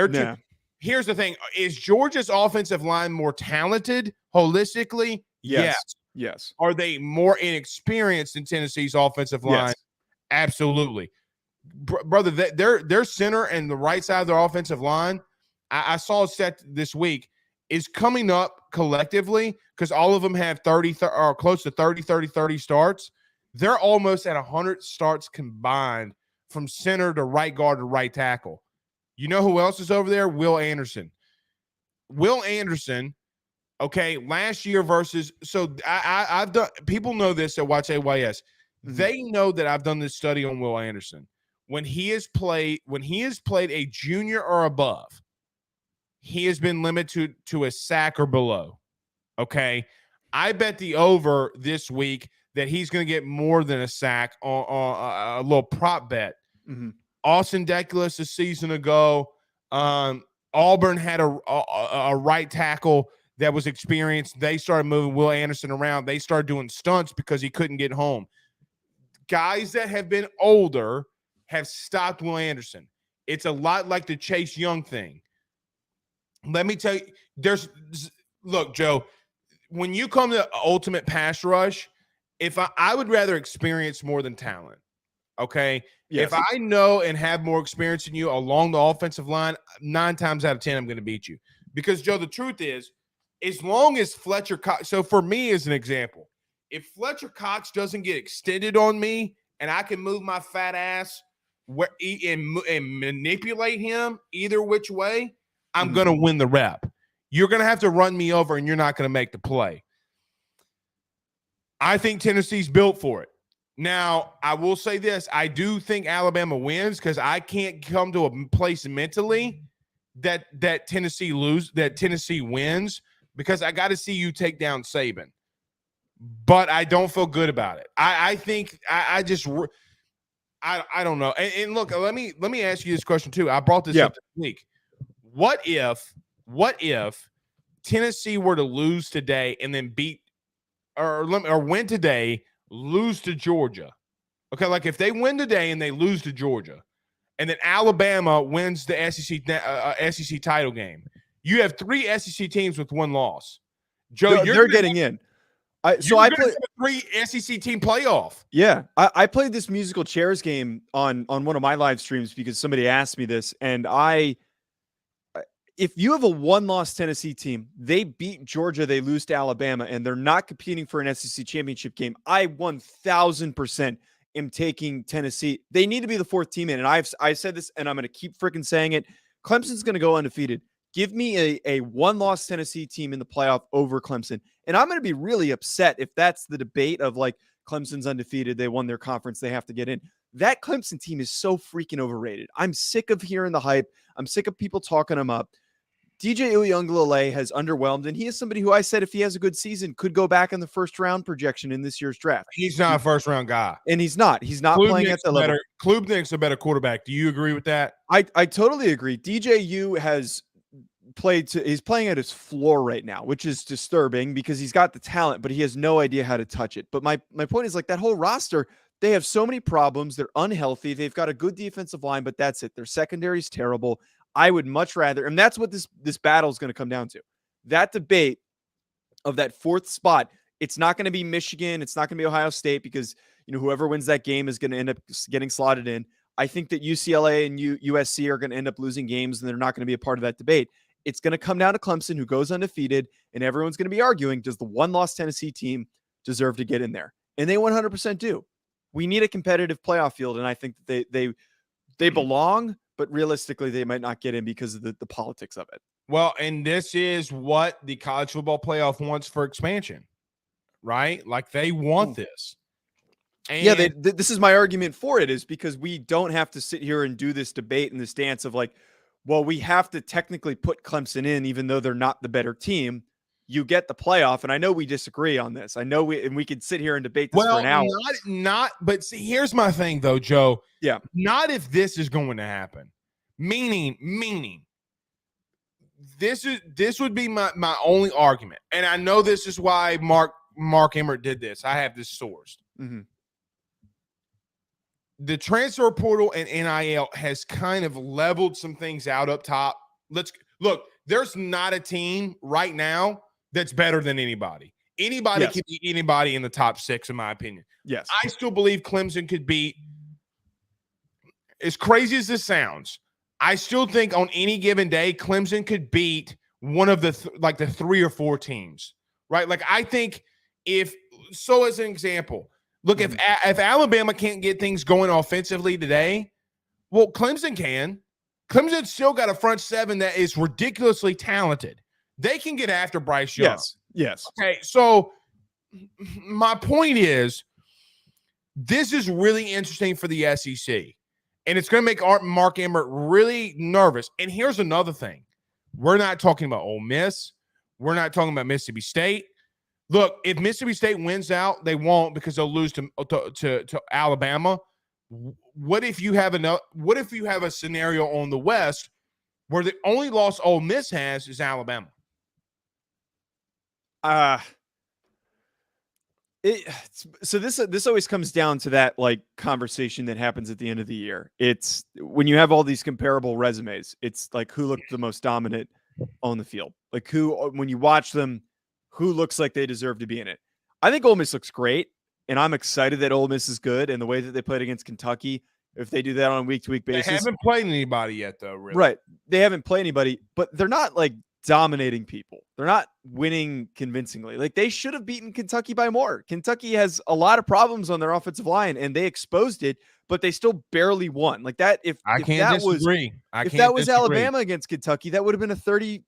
Here's the thing. Is Georgia's offensive line more talented holistically? Yes. Are they more inexperienced than Tennessee's offensive line? Yes. Absolutely. Brother, their center and the right side of their offensive line, I saw a set this week, is coming up collectively, because all of them have 30 or close to 30 starts. They're almost at 100 starts combined from center to right guard to right tackle. You know who else is over there? Will Anderson. Will Anderson, okay, last year versus – so I've done – people know this that watch AYS. They know that I've done this study on Will Anderson. When he has played a junior or above, he has been limited to a sack or below. Okay? I bet the over this week that he's going to get more than a sack on a little prop bet. Mm-hmm. Austin Deculus a season ago. Auburn had a right tackle that was experienced. They started moving Will Anderson around. They started doing stunts because he couldn't get home. Guys that have been older have stopped Will Anderson. It's a lot like the Chase Young thing. Let me tell you, look, Joe, when you come to ultimate pass rush, I would rather experience more than talent. Okay. Yes. If I know and have more experience than you along the offensive line, 9 times out of 10, I'm going to beat you. Because, Joe, the truth is, as long as Fletcher Cox, so for me as an example, if Fletcher Cox doesn't get extended on me and I can move my fat ass and manipulate him either which way, I'm going to win the rep. You're going to have to run me over and you're not going to make the play. I think Tennessee's built for it. Now, I will say this. I do think Alabama wins because I can't come to a place mentally that Tennessee wins, because I got to see you take down Saban. but I don't feel good about it. I think I just I don't know. And look, let me ask you this question too. I brought this up this week. What if Tennessee were to lose today and then beat or win today, lose to Georgia? Okay, like if they win today and they lose to Georgia, and then Alabama wins the SEC title game, you have 3 SEC teams with 1 loss. Joe, they're getting in. I played 3 SEC team playoff. Yeah, I played this musical chairs game on one of my live streams because somebody asked me this, and if you have a 1-loss Tennessee team, they beat Georgia, they lose to Alabama, and they're not competing for an SEC championship game, I 1,000% am taking Tennessee. They need to be the 4th team in, and I've said this, and I'm going to keep freaking saying it. Clemson's going to go undefeated. Give me a 1-loss Tennessee team in the playoff over Clemson. And I'm going to be really upset if that's the debate of like Clemson's undefeated. They won their conference. They have to get in. That Clemson team is so freaking overrated. I'm sick of hearing the hype. I'm sick of people talking them up. DJ Uiagalelei has underwhelmed, and he is somebody who I said if he has a good season could go back in the first round projection in this year's draft. He's not a first round guy. And he's not. He's not playing at the level. Klubnik's a better quarterback. Do you agree with that? I totally agree. DJU has he's playing at his floor right now, which is disturbing because he's got the talent, but he has no idea how to touch it. But my point is like that whole roster, they have so many problems. They're unhealthy. They've got a good defensive line, but that's it. Their secondary is terrible. I would much rather, and that's what this battle is going to come down to. That debate of that 4th spot, it's not going to be Michigan. It's not going to be Ohio State because, whoever wins that game is going to end up getting slotted in. I think that UCLA and USC are going to end up losing games, and they're not going to be a part of that debate. It's going to come down to Clemson, who goes undefeated, and everyone's going to be arguing, does the 1-loss Tennessee team deserve to get in there? And they 100% do. We need a competitive playoff field, and I think that they belong, but realistically, they might not get in because of the politics of it. Well, and this is what the college football playoff wants for expansion, right? Like they want this. And yeah, this is my argument for it, is because we don't have to sit here and do this debate and this dance of like, well, we have to technically put Clemson in, even though they're not the better team. You get the playoff, and I know we disagree on this. I know we could sit here and debate this for an hour. But see, here's my thing though, Joe. Yeah, not if this is going to happen. Meaning, this would be my only argument, and I know this is why Mark Emmert did this. I have this sourced. Mm-hmm. The transfer portal and NIL has kind of leveled some things out up top. Let's look. There's not a team right now that's better than anybody. Anybody can beat anybody in the top 6, in my opinion. Yes. I still believe Clemson could beat, as crazy as this sounds, I still think on any given day, Clemson could beat one of the 3 or 4 teams, right? Like I think as an example, look, if Alabama can't get things going offensively today, well, Clemson can. Clemson's still got a front 7 that is ridiculously talented. They can get after Bryce Young. Yes. Okay, so my point is, this is really interesting for the SEC, and it's going to make Mark Emmert really nervous. And here's another thing. We're not talking about Ole Miss. We're not talking about Mississippi State. Look, if Mississippi State wins out, they won't because they'll lose to Alabama. What if you have a scenario on the West where the only loss Ole Miss has is Alabama? So this always comes down to that like conversation that happens at the end of the year. It's when you have all these comparable resumes, it's like who looked the most dominant on the field, like who, when you watch them, who looks like they deserve to be in it. I think Ole Miss looks great, and I'm excited that Ole Miss is good, and the way that they played against Kentucky, if they do that on a week-to-week basis. They haven't played anybody yet, though, really. Right. They haven't played anybody, but they're not like dominating people. They're not winning convincingly. Like they should have beaten Kentucky by more. Kentucky has a lot of problems on their offensive line, and they exposed it, but they still barely won. Like that, if that was Alabama against Kentucky, that would have been a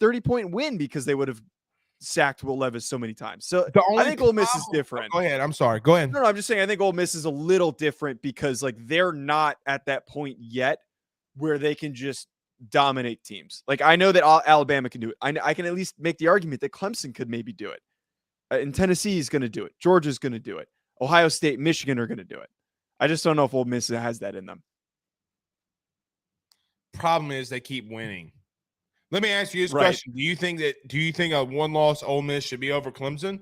30-point win because they would have sacked Will Levis so many times. So I think Ole Miss is different. Go ahead. I'm sorry. Go ahead. No, I'm just saying I think Ole Miss is a little different because like they're not at that point yet where they can just dominate teams. Like I know that Alabama can do it. I can at least make the argument that Clemson could maybe do it. And Tennessee is going to do it. Georgia's going to do it. Ohio State, Michigan are going to do it. I just don't know if Ole Miss has that in them. Problem is they keep winning. Let me ask you this Right. question. Do you think a one-loss Ole Miss should be over Clemson?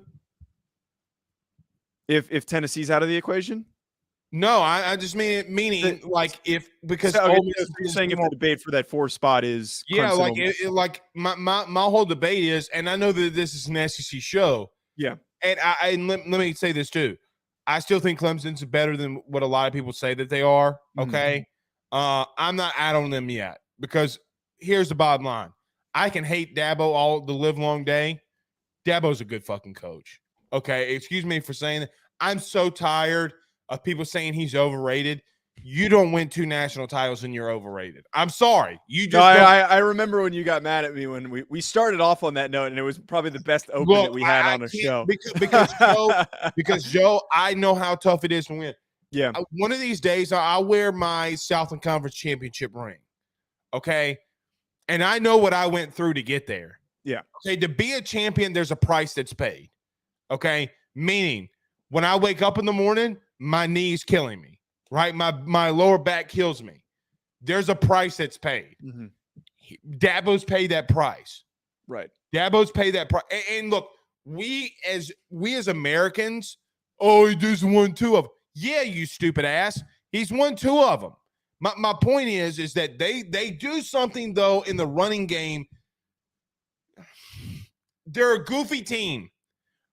If Tennessee's out of the equation? No, I just meaning like because So, Ole Miss you're is saying if more, the debate for that 4 spot is yeah, Clemson, like Ole Miss. like my whole debate is, and I know that this is an SEC show. Yeah. And let me say this too. I still think Clemson's better than what a lot of people say that they are. Okay. I'm not out on them yet because here's the bottom line. I can hate Dabo all the live long day. Dabo's a good fucking coach. Okay. Excuse me for saying that. I'm so tired of people saying he's overrated. You don't win 2 national titles and you're overrated. I'm sorry. You just I remember when you got mad at me when we started off on that note, and it was probably the best open that we had on a show. Because Joe, I know how tough it is to win. Yeah. One of these days, I'll wear my Southland Conference championship ring. Okay. And I know what I went through to get there. Yeah. Okay. To be a champion, there's a price that's paid. Okay. Meaning, when I wake up in the morning, my knee's killing me. Right? My lower back kills me. There's a price that's paid. Mm-hmm. Dabo's paid that price. Right. Dabo's paid that price. And look, we as Americans, oh, he just won 2 of them. Yeah, you stupid ass. He's won 2 of them. My point is that they do something, though, in the running game. They're a goofy team.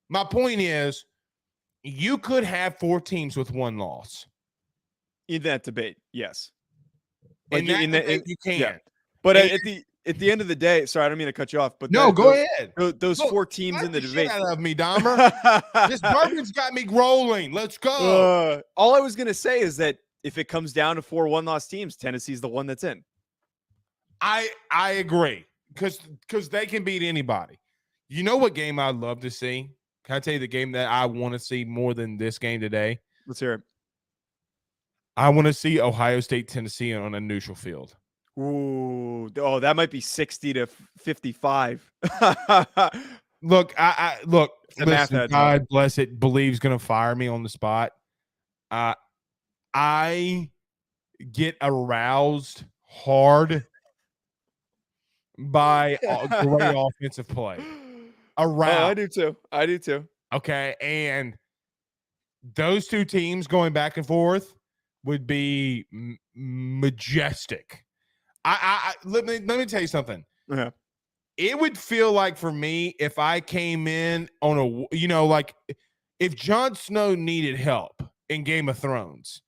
My point is you could have 4 teams with 1 loss. In that debate, yes. Like you can. Yeah. But at the end of the day, sorry, I don't mean to cut you off. But no, go ahead. Those 4 teams in the debate. Shit out of me, Dahmer. This bourbon's got me rolling. Let's go. All I was gonna say is that if it comes down to 4 one-loss teams, Tennessee's the one that's in. I agree because they can beat anybody. You know what game I'd love to see? Can I tell you the game that I want to see more than this game today? Let's hear it. I want to see Ohio State, Tennessee on a neutral field. Ooh, oh, that might be 60-55. Look, look. Listen, God bless it. Bleav's going to fire me on the spot. I get aroused hard by great offensive play. Aroused. Oh, I do too. Okay, and those 2 teams going back and forth would be majestic. Let me tell you something. Yeah. It would feel like for me if I came in on like if Jon Snow needed help in Game of Thrones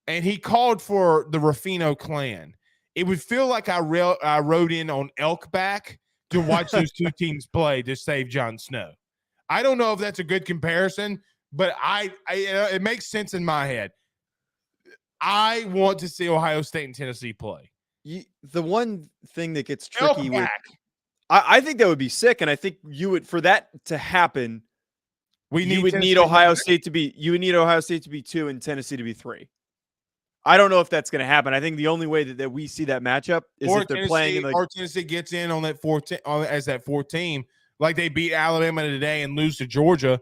and he called for the Ruffino clan, it would feel like I rode in on elk back to watch those 2 teams play to save Jon Snow. I don't know if that's a good comparison, but it makes sense in my head. I want to see Ohio State and Tennessee play. The one thing that gets tricky with I think that would be sick, and I think you would, for that to happen, you would need Ohio State to be 2 and Tennessee to be 3. I don't know if that's going to happen. I think the only way that we see that matchup is if they're playing or Tennessee gets in on that 4 team, like they beat Alabama today and lose to Georgia,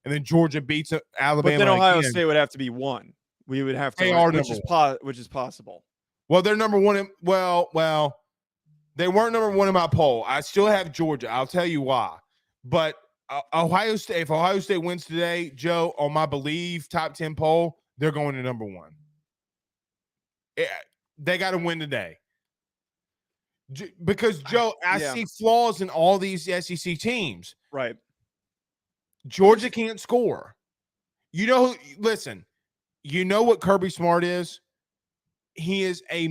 and then Georgia beats Alabama. But then Ohio State would have to be 1. We would have to, which is possible. Well, they're number 1. Well, they weren't number 1 in my poll. I still have Georgia. I'll tell you why. But Ohio State, if Ohio State wins today, Joe, on my Bleav top 10 poll, they're going to number 1. They got to win today. Because, Joe, I see flaws in all these SEC teams. Right. Georgia can't score. Listen, you know what Kirby Smart is? He is a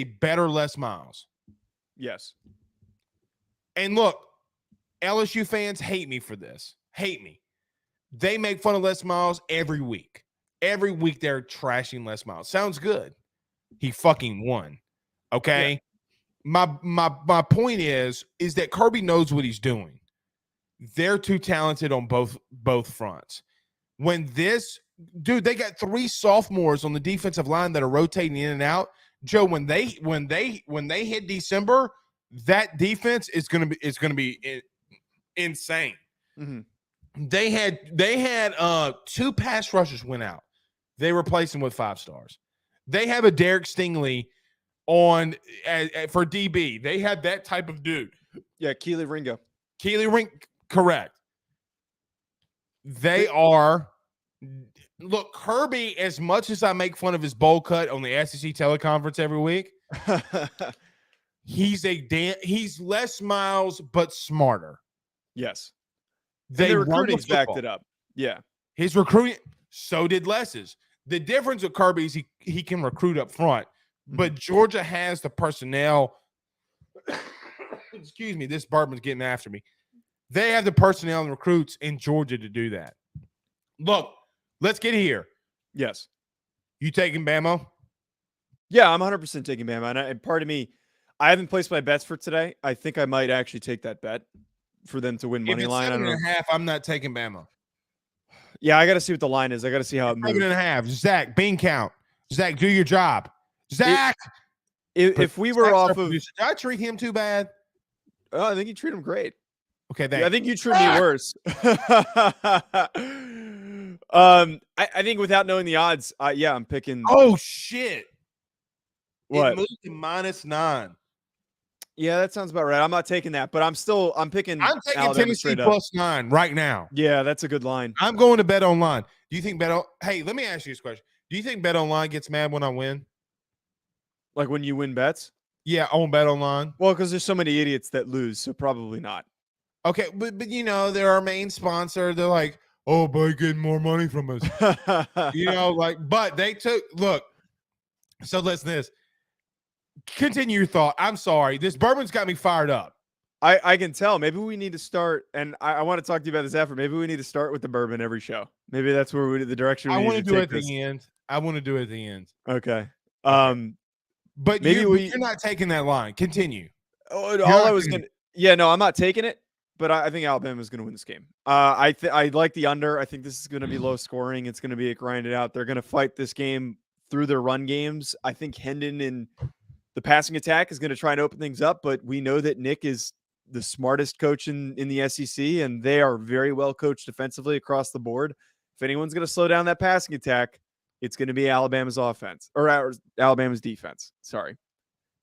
better Les Miles. Yes. And look, LSU fans hate me for this. Hate me. They make fun of Les Miles every week. Every week they're trashing Les Miles. Sounds good. He fucking won. Okay? Yeah. My point is that Kirby knows what he's doing. They're too talented on both fronts. They got 3 sophomores on the defensive line that are rotating in and out. Joe, when they hit December, that defense is gonna be insane. Mhm. They had 2 pass rushers went out. They replaced them with 5 stars. They have a Derek Stingley on for DB. They had that type of dude. Yeah, Keely Ringo. Correct. They are. Look, Kirby, as much as I make fun of his bowl cut on the SEC teleconference every week, he's less miles but smarter. Yes. They the run the recruiting's backed football. it up. Yeah. His recruiting, so did Les's. The difference with Kirby is he can recruit up front, but Georgia has the personnel. Excuse me, this bourbon's getting after me. They have the personnel and recruits in Georgia to do that. Look, let's get here. Yes. You taking Bamo? Yeah, I'm 100% taking Bama. And part of me, I haven't placed my bets for today. I think I might actually take that bet for them to win money line. 7.5, I'm not taking Bama. Yeah, I got to see what the line is. I got to see how it moves. 7.5. Zach, bean count. Zach, do your job. Zach. If we were off of, did I treat him too bad? oh, I think you treat him great. Okay, Yeah, I think you treat me worse. I think without knowing the odds, yeah, I'm picking. Oh shit! What? It moved to -9. Yeah, that sounds about right. I'm not taking that, but I'm picking. I'm taking Alabama Tennessee straight up. +9 right now. Yeah, that's a good line. I'm going to Bet Online. Do you think Hey, let me ask you this question. Do you think Bet Online gets mad when I win? Like when you win bets? Yeah, on Bet Online. Well, because there's so many idiots that lose, so probably not. Okay, but they're our main sponsor. They're like, oh, by getting more money from us. But they look. So listen to this. Continue your thought. I'm sorry. This bourbon's got me fired up. I can tell. Maybe we need to start, and I want to talk to you about this after. Maybe we need to start with the bourbon every show. Maybe that's where the direction we I want to do it at the end. I want to do it at the end. Okay. But maybe you're not taking that line. Continue. No, I'm not taking it. But I think Alabama is going to win this game. I like the under. I think this is going to be low scoring. It's going to be grinded out. They're going to fight this game through their run games. I think Hendon in the passing attack is going to try and open things up. But we know that Nick is the smartest coach in the SEC, and they are very well coached defensively across the board. If anyone's going to slow down that passing attack, it's going to be Alabama's offense or Alabama's defense. Sorry.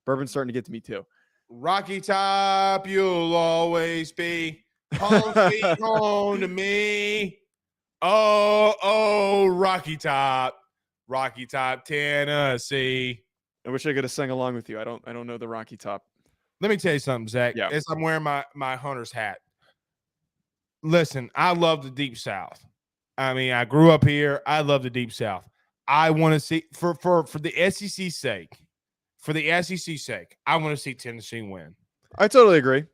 Bourbon's starting to get to me too. Rocky Top, you'll always be home sweet home to me. Oh, Rocky Top, Tennessee. I wish I could have sang along with you. I don't know the Rocky Top. Let me tell you something, Zach. Yeah. As I'm wearing my hunter's hat. Listen, I love the Deep South. I mean, I grew up here. I love the Deep South. I want to see for the SEC's sake. For the SEC's sake, I want to see Tennessee win. I totally agree.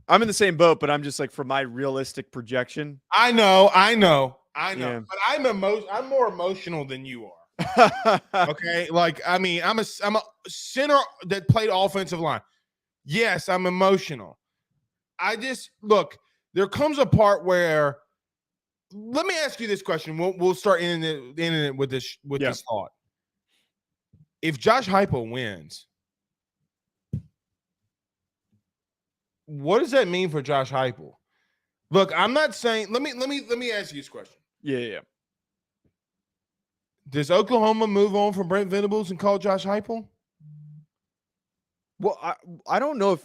I'm in the same boat, but I'm just like, for my realistic projection. I know. Yeah. But I'm more emotional than you are. Okay? Like, I mean, I'm a center that played offensive line. Yes, I'm emotional. Look, there comes a part where, let me ask you this question. We'll start ending it with this thought. If Josh Heupel wins, what does that mean for Josh Heupel? Look, I'm not saying. Let me ask you this question. Yeah. Does Oklahoma move on from Brent Venables and call Josh Heupel? Well, I don't know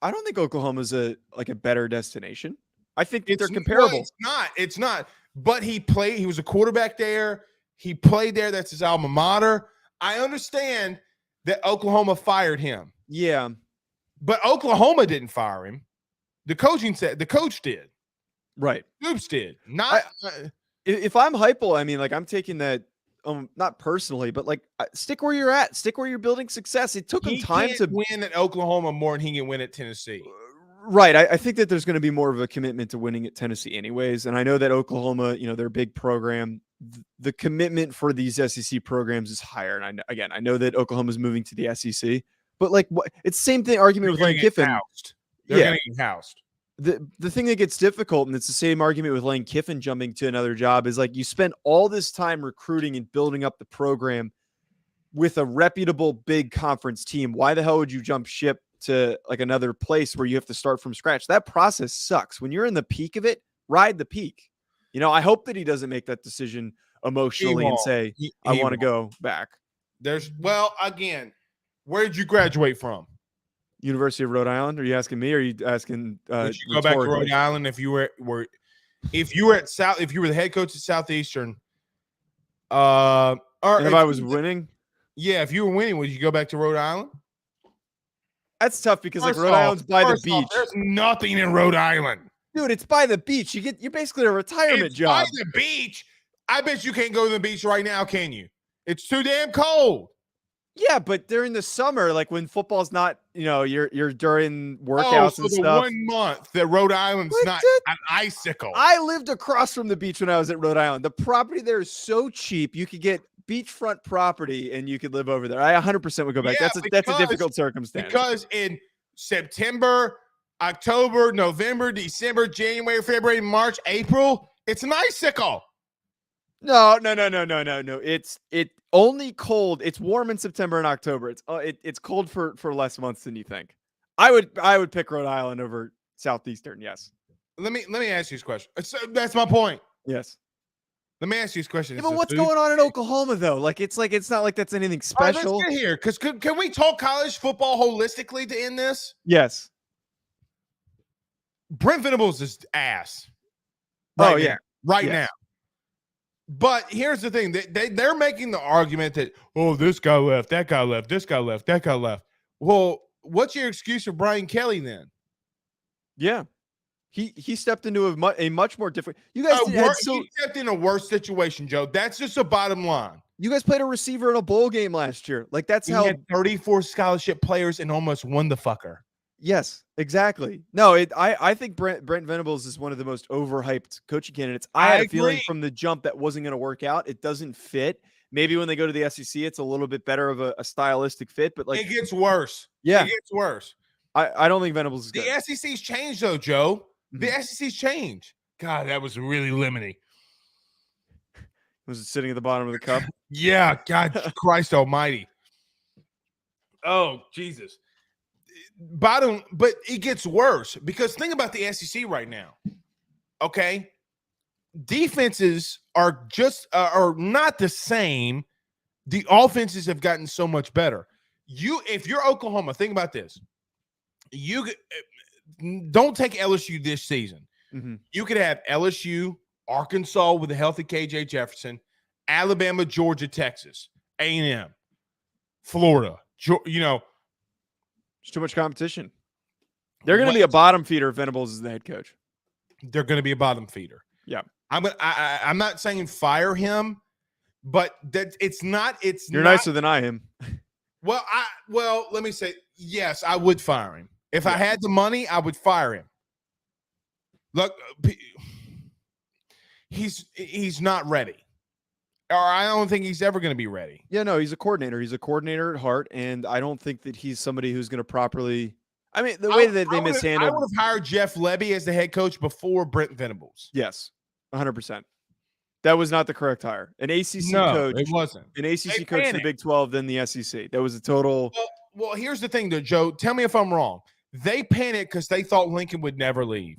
I don't think Oklahoma's a better destination. I think they're comparable. Well, it's not. But he was a quarterback there. He played there. That's his alma mater. I understand that Oklahoma fired him. Yeah. But Oklahoma didn't fire him. The coach did. Right. Oops did. Not if I'm Heupel, I mean, I'm taking that not personally, but stick where you're at. Stick where you're building success. It took him time to win at Oklahoma more than he can win at Tennessee. Right. I think that there's going to be more of a commitment to winning at Tennessee anyways. And I know that Oklahoma, their big program, the commitment for these SEC programs is higher. And I know that Oklahoma's moving to the SEC, but it's the same thing argument with Lane Kiffin. They're going to get housed. The thing that gets difficult, and it's the same argument with Lane Kiffin jumping to another job, is you spend all this time recruiting and building up the program with a reputable big conference team. Why the hell would you jump ship to another place where you have to start from scratch? That process sucks. When you're in the peak of it, ride the peak. You know, I hope that he doesn't make that decision emotionally and say, I want to go back. Again, where did you graduate from? University of Rhode Island? Are you asking me? Or are you asking? Would you go back to Rhode Island if you were the head coach at Southeastern? Or if I was winning? Yeah, if you were winning, would you go back to Rhode Island? That's tough because Rhode Island's by the beach. There's nothing in Rhode Island. Dude, it's by the beach. You're basically a retirement job. By the beach. I bet you can't go to the beach right now, can you? It's too damn cold. Yeah, but during the summer, like when football's not, you're during workouts and stuff. 1 month that Rhode Island's not an icicle. I lived across from the beach when I was at Rhode Island. The property there is so cheap. You could get beachfront property and you could live over there. I 100% would go back. Yeah, that's a difficult circumstance. Because in September, October, November, December, January, February, March, April, it's an icicle. No. It's only cold. It's warm in September and October. It's cold for less months than you think. I would pick Rhode Island over Southeastern. Yes. Let me ask you this question. That's my point. Yes. Let me ask you this question. Yeah, but what's going on in Oklahoma though? It's not like that's anything special. Let's get here, because can we talk college football holistically to end this? Yes. Brent Venables is ass. Right now. But here's the thing: they're making the argument that this guy left, that guy left, this guy left, that guy left. Well, what's your excuse for Brian Kelly then? Yeah. He stepped into a much more different. You guys he stepped in a worse situation, Joe. That's just the bottom line. You guys played a receiver in a bowl game last year. Like that's he how had 34 scholarship players and almost won the fucker. Yes, exactly. No, I think Brent Venables is one of the most overhyped coaching candidates. I had a feeling from the jump that wasn't going to work out. It doesn't fit. Maybe when they go to the SEC, it's a little bit better of a stylistic fit, but it gets worse. Yeah, it gets worse. I don't think Venables is good. The SEC's changed though, Joe. The SEC's changed. God, that was really lemony. Was it sitting at the bottom of the cup? Yeah, God, Christ Almighty. Oh, Jesus. But it gets worse because think about the SEC right now. Okay, defenses are are not the same. The offenses have gotten so much better. If you're Oklahoma, think about this. You don't take LSU this season. Mm-hmm. You could have LSU, Arkansas with a healthy KJ Jefferson, Alabama, Georgia, Texas, A&M, Florida. There's too much competition. They're going to be a bottom feeder if Venables is the head coach. They're going to be a bottom feeder. Yeah. I'm not saying fire him, but that You're nicer than I am. Well, let me say, yes, I would fire him. If I had the money, I would fire him. Look, he's not ready. Or I don't think he's ever going to be ready. Yeah, no, he's a coordinator. He's a coordinator at heart, and I don't think that he's somebody who's going to properly. I mean, the way that they mishandled. I would have hired Jeff Lebby as the head coach before Brent Venables. Yes, 100%. That was not the correct hire. An ACC coach. It wasn't. An ACC coach in the Big 12, then the SEC. That was a total. Well, here's the thing, though, Joe. Tell me if I'm wrong. They panicked because they thought Lincoln would never leave.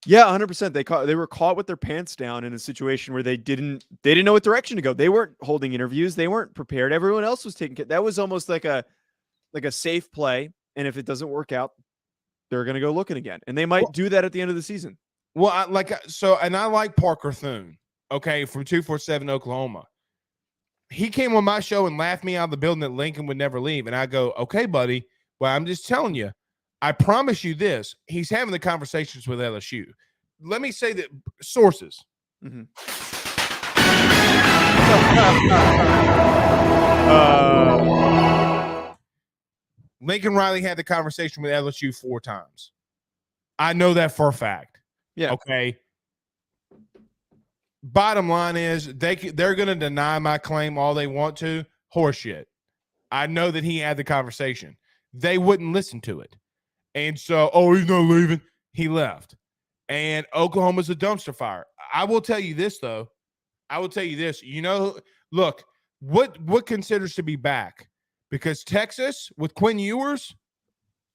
Yeah, 100%. They were caught with their pants down in a situation where they didn't know what direction to go. They weren't holding interviews. They weren't prepared. Everyone else was taking care. That was almost like a safe play. And if it doesn't work out, they're going to go looking again. And they might do that at the end of the season. Well, I like Parker Thune, okay, from 247 Oklahoma. He came on my show and laughed me out of the building that Lincoln would never leave. And I go, okay, buddy. Well, I'm just telling you. I promise you this. He's having the conversations with LSU. Let me say that sources. Mm-hmm. Lincoln Riley had the conversation with LSU 4 times. I know that for a fact. Yeah. Okay. Bottom line is they're going to deny my claim all they want to. Horseshit. I know that he had the conversation. They wouldn't listen to it. And so, he's not leaving. He left. And Oklahoma's a dumpster fire. I will tell you this, though. Look, what considers to be back? Because Texas with Quinn Ewers.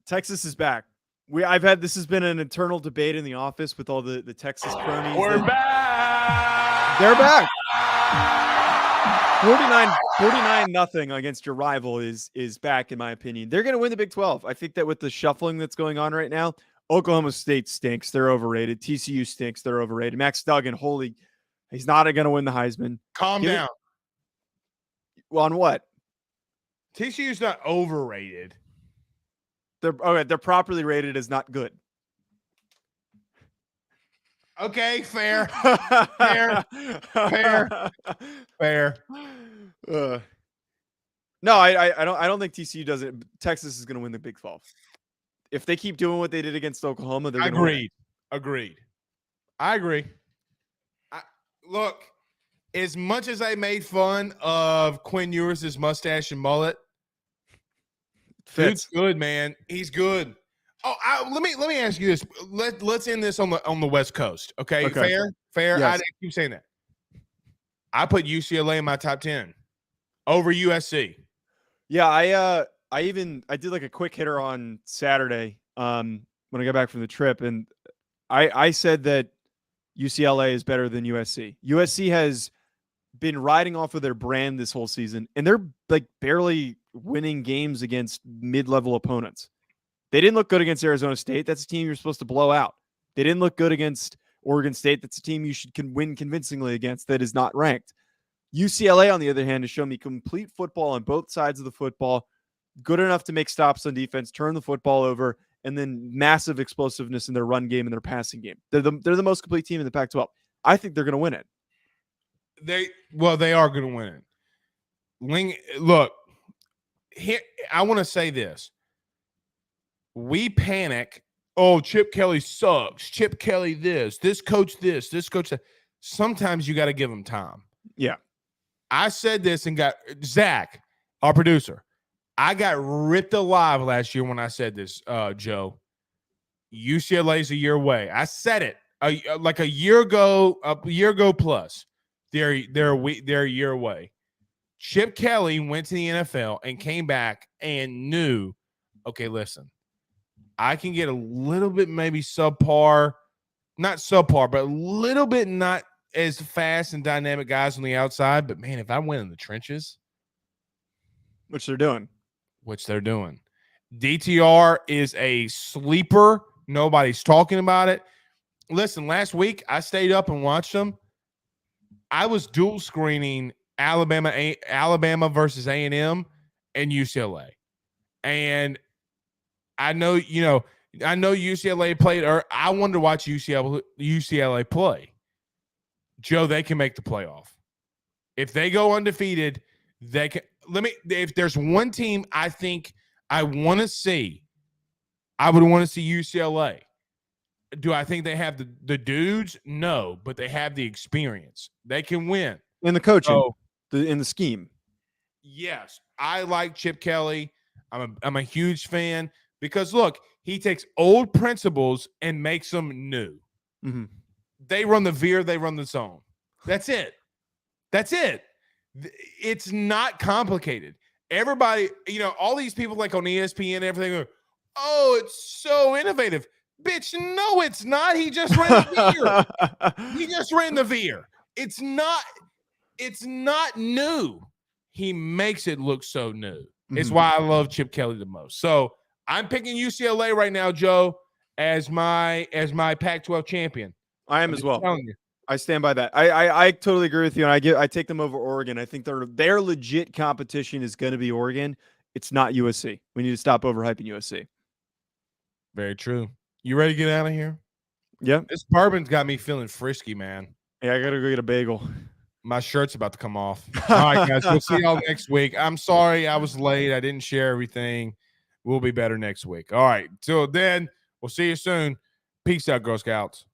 Texas is back. This has been an internal debate in the office with all the Texas cronies. We're back. They're back. 49-0 against your rival is back, in my opinion. They're going to win the Big 12. I think that with the shuffling that's going on right now, Oklahoma State stinks. They're overrated. TCU stinks. They're overrated. Max Duggan, he's not going to win the Heisman. Calm down. On what? TCU's not overrated. They're properly rated as not good. Okay, fair. Fair. No, I don't think TCU does it. Texas is going to win the Big 12. If they keep doing what they did against Oklahoma, they're going to win. Agreed. I agree. Look, as much as I made fun of Quinn Ewers' mustache and mullet, dude's good, man. He's good. Oh, let me ask you this. Let's end this on the West Coast. Okay. Fair. Yes. I keep saying that. I put UCLA in my top 10 over USC. Yeah, I did like a quick hitter on Saturday when I got back from the trip, and I said that UCLA is better than USC. USC has been riding off of their brand this whole season, and they're like barely winning games against mid-level opponents. They didn't look good against Arizona State. That's a team you're supposed to blow out. They didn't look good against Oregon State. That's a team you should win convincingly against that is not ranked. UCLA, on the other hand, has shown me complete football on both sides of the football, good enough to make stops on defense, turn the football over, and then massive explosiveness in their run game and their passing game. They're the most complete team in the Pac-12. I think they're going to win it. They are going to win it. Look, here I want to say this. We panic. Oh, Chip Kelly sucks. Chip Kelly this coach this coach that. Sometimes you got to give him time. Yeah. I said this and got Zach, our producer. I got ripped alive last year when I said this, Joe. UCLA's a year away. I said it like a year ago plus. They're a year away. Chip Kelly went to the NFL and came back and knew, okay, listen, I can get a little bit maybe subpar, not subpar, but a little bit not as fast and dynamic guys on the outside. But, man, if I win in the trenches. Which they're doing. DTR is a sleeper. Nobody's talking about it. Listen, last week I stayed up and watched them. I was dual screening Alabama versus A&M and UCLA. And I know UCLA played, or I wanted to watch UCLA play. Joe, they can make the playoff. If they go undefeated, they can. If there's one team I think I want to see, I would want to see UCLA. Do I think they have the dudes? No, but they have the experience. They can win. In the coaching, in the scheme. Yes, I like Chip Kelly. I'm a huge fan because, look, he takes old principles and makes them new. Mm-hmm. They run the veer, they run the zone. That's it. It's not complicated. Everybody, all these people like on ESPN and everything are, oh, it's so innovative. Bitch, no, it's not. He just ran the veer. It's not new. He makes it look so new. Mm-hmm. It's why I love Chip Kelly the most. So I'm picking UCLA right now, Joe, as my Pac-12 champion. I am as well. I stand by that. I totally agree with you, and I take them over Oregon. I think their legit competition is going to be Oregon. It's not USC. We need to stop overhyping USC. Very true. You ready to get out of here? Yeah. This bourbon's got me feeling frisky, man. Yeah, I got to go get a bagel. My shirt's about to come off. All right, guys. We'll see y'all next week. I'm sorry I was late. I didn't share everything. We'll be better next week. All right. Till then, we'll see you soon. Peace out, Girl Scouts.